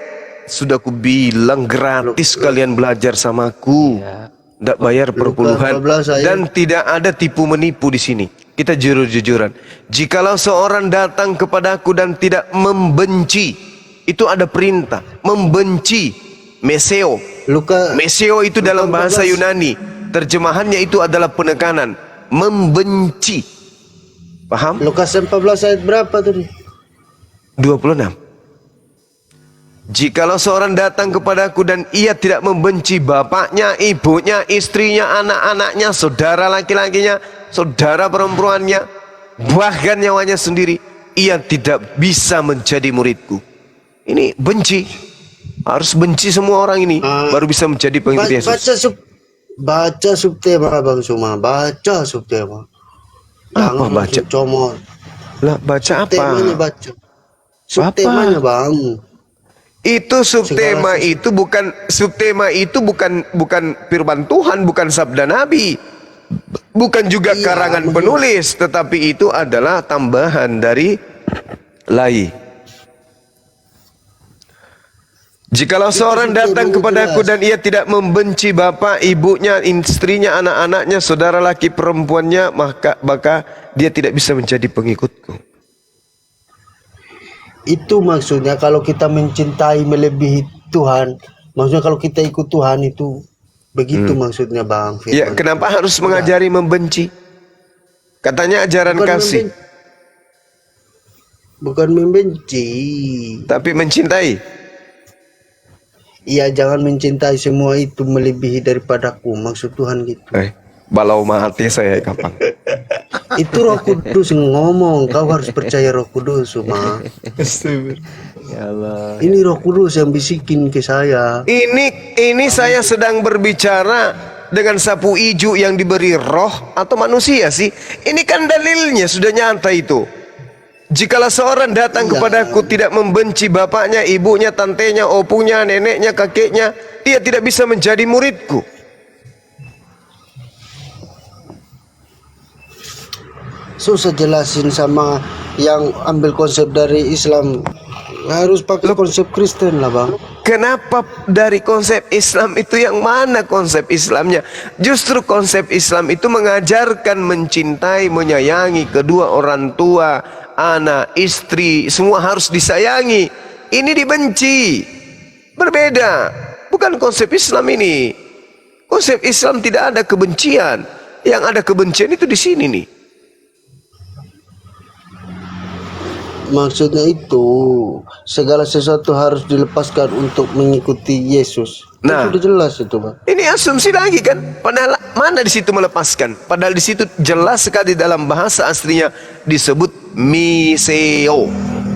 Sudah ku bilang gratis kalian belajar sama aku. Tidak bayar perpuluhan. Dan tidak ada tipu menipu di sini. Kita jujur-jujuran. Jikalau seorang datang kepadaku dan tidak membenci, itu ada perintah. Membenci. Meseo. Meseo itu dalam bahasa Yunani. Terjemahannya itu adalah penekanan. Membenci. Paham? Lukas 14 ayat berapa tadi? 26. Jikalau seorang datang kepadaku dan ia tidak membenci bapaknya, ibunya, istrinya, anak-anaknya, saudara laki-lakinya, saudara perempuannya, bahkan nyawanya sendiri, ia tidak bisa menjadi muridku. Ini benci. Harus benci semua orang ini baru bisa menjadi pengikut Yesus. Baca subtema Bang Suma. Baca subtema. Apa baca? Comot. Lah baca apa? Subtemanya baca. Subtemanya Bang. Itu subtema itu bukan firman Tuhan, bukan sabda Nabi. Bukan juga karangan penulis, tetapi itu adalah tambahan dari lai. Jikalau seorang datang kepadaku dan ia tidak membenci bapak, ibunya, istrinya, anak-anaknya, saudara laki perempuannya, maka dia tidak bisa menjadi pengikutku. Itu maksudnya kalau kita mencintai melebihi Tuhan, maksudnya kalau kita ikut Tuhan itu begitu maksudnya Bang Firman. Ya, kenapa harus mengajari membenci? Katanya ajaran kasih. Bukan membenci, tapi mencintai. Iya, jangan mencintai semua itu melebihi daripadaku, maksud Tuhan gitu. Balau mati saya kapan? Itu Roh Kudus ngomong, kau harus percaya Roh Kudus, Suma. Ya Allah. Ini Roh Kudus yang bisikin ke saya. Ini saya sedang berbicara dengan sapu ijuk yang diberi roh atau manusia sih? Ini kan dalilnya sudah nyata itu. Jikalau seorang datang kepadaku tidak membenci bapaknya, ibunya, tantenya, opunya, neneknya, kakeknya, dia tidak bisa menjadi muridku. Susah jelasin sama yang ambil konsep dari Islam. Harus pakai konsep Kristen lah Bang. Kenapa dari konsep Islam itu yang mana konsep Islamnya? Justru konsep Islam itu mengajarkan mencintai, menyayangi kedua orang tua, anak, istri, semua harus disayangi. Ini dibenci. Berbeda. Bukan konsep Islam ini. Konsep Islam tidak ada kebencian. Yang ada kebencian itu di sini nih. Maksudnya itu segala sesuatu harus dilepaskan untuk mengikuti Yesus. Nah, itu sudah jelas itu, Bang. Ini asumsi lagi kan? Padahal mana di situ melepaskan? Padahal di situ jelas sekali dalam bahasa aslinya disebut miseo.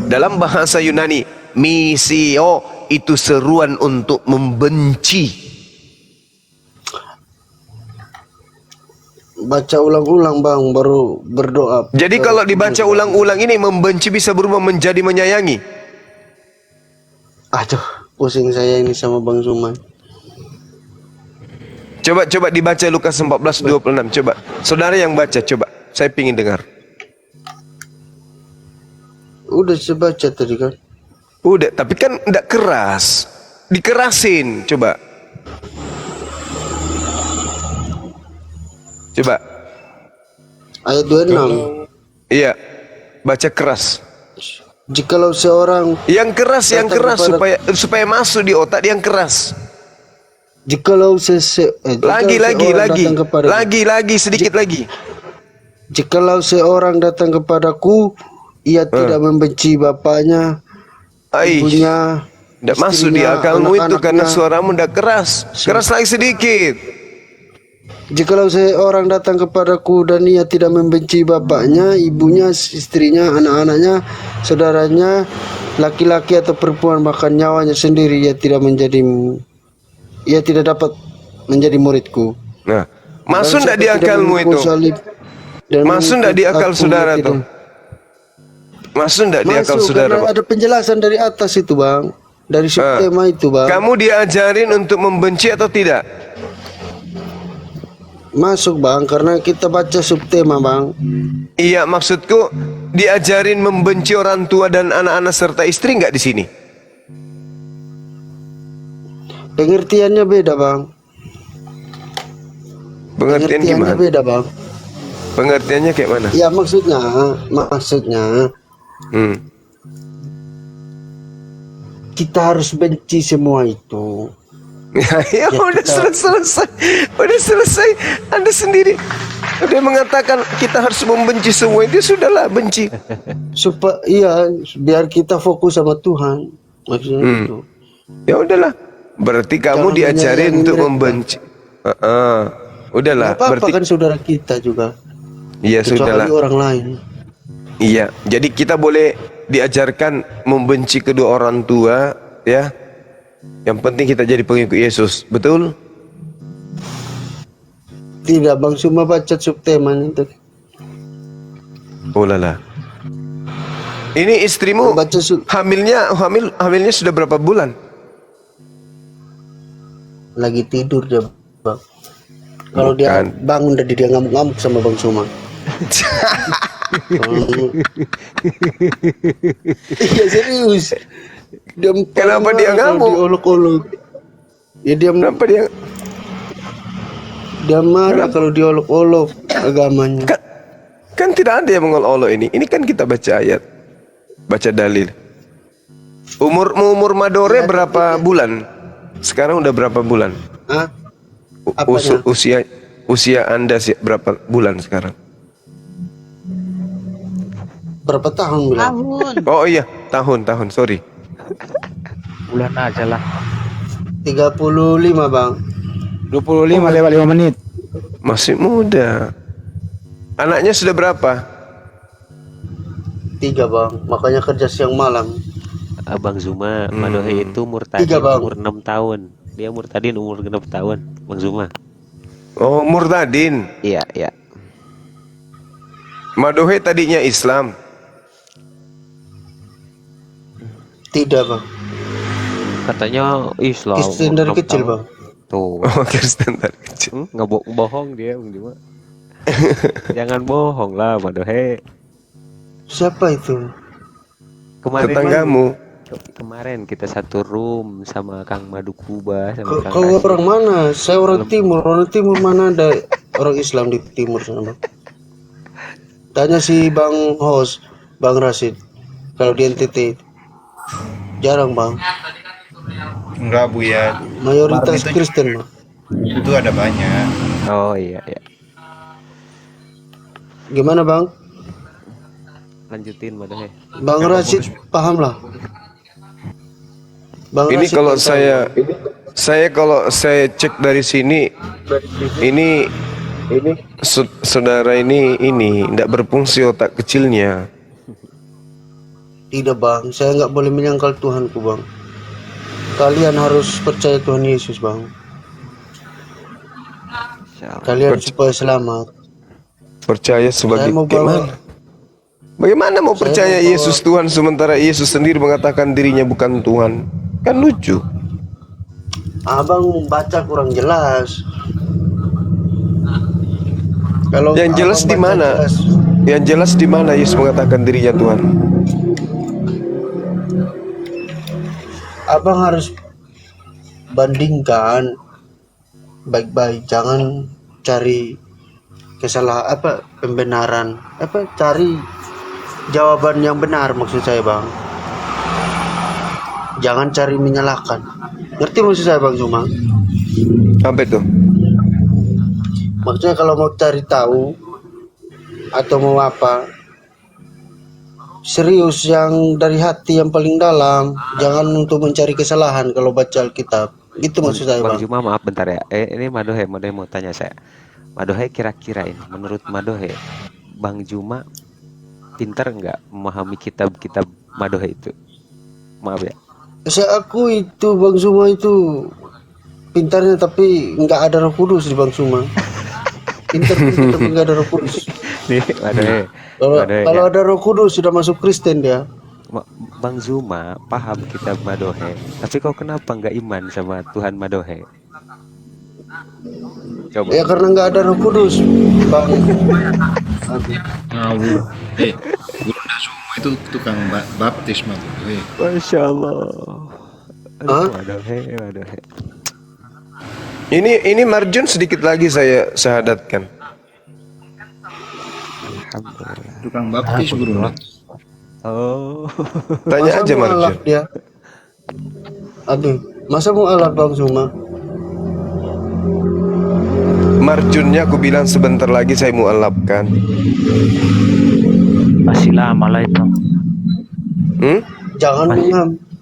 Dalam bahasa Yunani, miseo itu seruan untuk membenci. Baca ulang-ulang, Bang, baru berdoa. Jadi kalau dibaca ulang-ulang ini membenci bisa berubah menjadi menyayangi. Aduh, pusing saya ini sama Bang Zuman. Coba dibaca Lukas 14:26. Coba. Saudara yang baca coba. Saya pingin dengar. Udah saya baca tadi kan. Udah, tapi kan enggak keras. Dikerasin, coba. Coba. Ayat 26. Iya. Baca keras. Jikalau seorang yang keras supaya masuk di otak yang keras. Jikalau lagi sedikit lagi. Jikalau seorang datang kepadaku, ia tidak membenci bapaknya, ibunya, tidak masuk di akalmu itu karena suaramu tidak keras. Keras lagi sedikit. Jikalau seorang datang kepadaku dan ia tidak membenci bapaknya, ibunya, istrinya, anak-anaknya, saudaranya, laki-laki atau perempuan, bahkan nyawanya sendiri, ia tidak dapat menjadi muridku. Nah, masuk tidak di akalmu itu? Masuk tidak di akal saudara tuh? Masuk tidak di akal saudara? Ada penjelasan dari atas itu, Bang. Dari subtema itu, Bang. Kamu diajarin untuk membenci atau tidak? Masuk, Bang, karena kita baca subtema, Bang. Iya, maksudku diajarin membenci orang tua dan anak-anak serta istri nggak di sini? Pengertiannya beda, Bang. Pengertiannya gimana? Beda, Bang. Pengertiannya kayak mana? Ya maksudnya kita harus benci semua itu. Ya udah selesai. Anda sendiri udah mengatakan kita harus membenci semua itu, sudahlah benci. Supaya biar kita fokus sama Tuhan. Maksudnya itu. Ya udahlah. Berarti kamu diajarin untuk membenci. Udahlah. Apa berarti kan saudara kita juga. Iya sudahlah. Orang lain. Iya. Jadi kita boleh diajarkan membenci kedua orang tua, ya. Yang penting kita jadi pengikut Yesus, betul? Tidak, Bang, cuma baca subtemanya itu. Oh lala. Ini istrimu hamilnya sudah berapa bulan? Lagi tidur dia, Bang. Kalau dia bangun dari dia ngamuk-ngamuk sama Bang Suma. Iya serius. Kenapa dia ngamuk? Diolok-olok. Ya kenapa dia marah kalau diolok-olok agamanya. Kan tidak ada yang mengolok-olok ini. Ini kan kita baca ayat, baca dalil. Umur Madore berapa bulan? Sekarang udah berapa bulan? Hah? Usia Anda berapa bulan sekarang? Berapa tahun bilang? Oh iya, tahun, sorry. Bulan aja lah. 35, Bang. 25 lewat 5 menit. Masih muda. Anaknya sudah berapa? 3, Bang. Makanya kerja siang malam. Abang Zuma, Madohe itu murtadin 3, Bang. umur 6 tahun. Dia murtadin umur 6 tahun, Bang Zuma. Oh, murtadin. Iya. Madohe tadinya Islam. Tidak, Bang. Katanya Islam. Kristen dari 6 kecil, tahun. Bang. Tuh. Oh, Kristen dari kecil. Nggak bohong dia, Bang Zuma. Jangan bohong lah, Madohe. Siapa itu? Tetanggamu. Kemarin kita satu room sama Kang Madukuba sama Kang Kau Rasid. orang mana? Saya orang timur. Orang timur mana ada orang Islam di timur sana, Bang? Tanya si Bang Hos, Bang Rasid. Kalau di NTT jarang, Bang. Enggak Buya, Mayoritas itu Kristen, Bang. itu ada banyak. Oh iya ya. Gimana, Bang? Lanjutin Madohe. Bang Rashid paham lah. Bang Ini Rashid kalau kan tahu. kalau saya cek dari sini, ini saudara ini tidak berfungsi otak kecilnya. Tidak, Bang, saya nggak boleh menyangkal Tuhanku, Bang. Kalian harus percaya Tuhan Yesus, Bang. Kalian supaya selamat. Percaya sebagai Saya mau gimana? Bagaimana mau percaya Yesus Tuhan sementara Yesus sendiri mengatakan dirinya bukan Tuhan? Kan lucu. Abang baca kurang jelas. Kalau Yang jelas abang di baca mana? jelas, Yang jelas di mana Yesus mengatakan dirinya Tuhan? abang harus bandingkan baik-baik. Jangan cari pembenaran, cari jawaban yang benar, maksud saya, Bang. Jangan cari menyalahkan. Ngerti maksud saya, Bang Zuma? Apa itu? Maksudnya kalau mau cari tahu atau mau apa, serius yang dari hati yang paling dalam. Jangan untuk mencari kesalahan kalau baca Alkitab. Gitu maksud saya, Bang Bang. Juma maaf bentar ya. Ini Madohe mau tanya saya. Madohe kira-kira ini menurut Madohe Bang Juma pintar nggak memahami kitab-kitab Madohe itu? Maaf ya. Saya akui itu Bang Zuma itu pintarnya, tapi nggak ada Roh Kudus di Bang Zuma. Pintar tapi nggak ada Roh Kudus. Nih Madohe. Kalau ada Roh Kudus sudah masuk Kristen dia. Bang Zuma paham kitab Madohe, tapi kok kenapa nggak iman sama Tuhan Madohe? Coba. Ya karena nggak ada Roh Kudus, Bang. Ngawur. Gurunda Zuma itu tukang baptis mah. Masya Allah. Hah? Madohe. Ini Marjun sedikit lagi saya syahadatkan. Alhamdulillah. Tukang baptis Gurunda. Oh. Tanya Masa aja mau alap Marjun. dia. Aduh, masa mau alap Bang Zuma? Marjunnya aku bilang sebentar lagi saya mualafkan. Masih lama lah itu. Jangan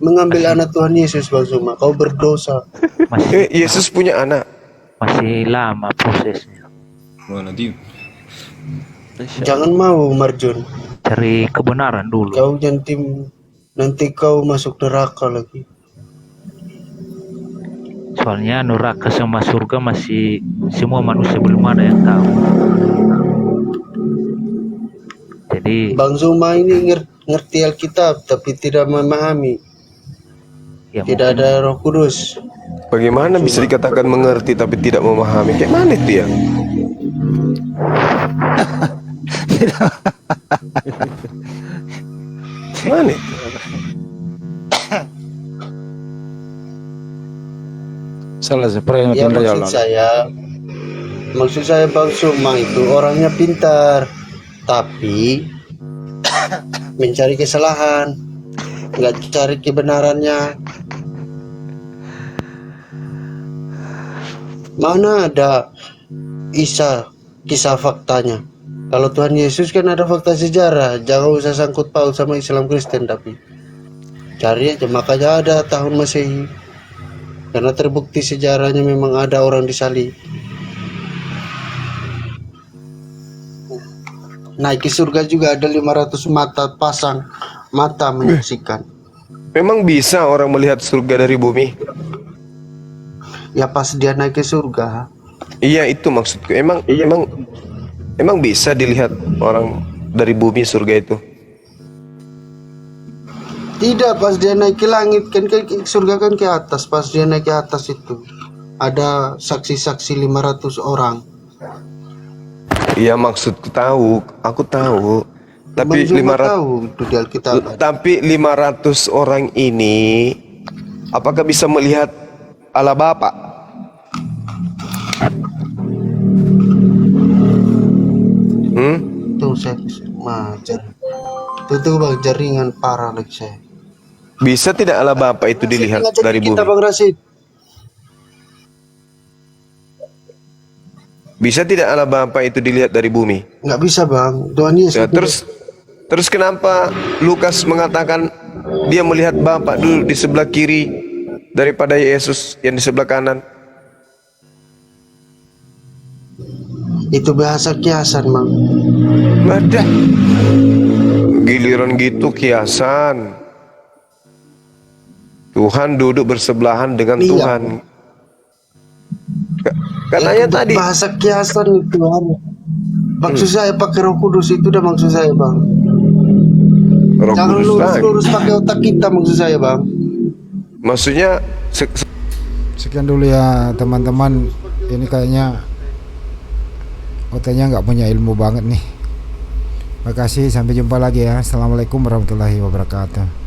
mengambil anak Tuhan Yesus, Bang Zuma. Kau berdosa. Yesus punya anak. Masih lama prosesnya. Wah nanti Jangan mau, Marjun. Cari kebenaran dulu. Kau nanti kau masuk neraka lagi. Soalnya neraka sama surga masih semua manusia belum ada yang tahu. Jadi Bang Zuma ini ngerti Alkitab tapi tidak memahami. ya Tidak ada Roh Kudus. Bagaimana bisa dikatakan mengerti tapi tidak memahami? Kayak mana itu ya? Mana itu? Salah seperti Ya maksud saya Bang Zuma itu orangnya pintar, tapi mencari kesalahan, nggak cari kebenarannya. Mana ada kisah faktanya? Kalau Tuhan Yesus kan ada fakta sejarah, jangan usah sangkut paut sama Islam Kristen, tapi cari aja. Makanya ada tahun Masehi, karena terbukti sejarahnya memang ada orang disalib. Naik ke surga juga ada 500 mata menyaksikan. Memang bisa orang melihat surga dari bumi? Ya pas dia naik ke surga. Iya itu maksudku. Emang bisa dilihat orang dari bumi surga itu? Tidak, pas dia naik ke langit kan surga kan ke atas. Pas dia naik ke atas itu ada saksi-saksi 500 orang. Iya maksudku tahu, aku tahu. Tapi 500 tahu itu di Alkitab. Tapi 500 orang ini apakah bisa melihat Allah Bapa? Tuh saya majar. Itu bang jaringan parah lagi saya. Bisa tidak Allah Bapa itu dilihat Ngajak dari kita bumi? Bang Rasid. Bisa tidak Allah Bapa itu dilihat dari bumi? Nggak bisa Bang. Tuhan Yesus. Ya, terus kenapa Lukas mengatakan dia melihat Bapa dulu di sebelah kiri daripada Yesus yang di sebelah kanan? Itu bahasa kiasan Bang. Ada. Giliran gitu kiasan. Tuhan duduk bersebelahan dengan Iya. Tuhan. Katanya Itu tadi bahasa kiasan itu Bang. Maksud saya pakai Roh Kudus itu udah maksud saya Bang. Roh Jangan Kudus lagi. lurus-lurus pakai otak kita maksud saya Bang. Maksudnya Sekian dulu ya teman-teman. Ini kayaknya OT-nya nggak punya ilmu banget nih. Makasih, sampai jumpa lagi ya. Assalamualaikum warahmatullahi wabarakatuh.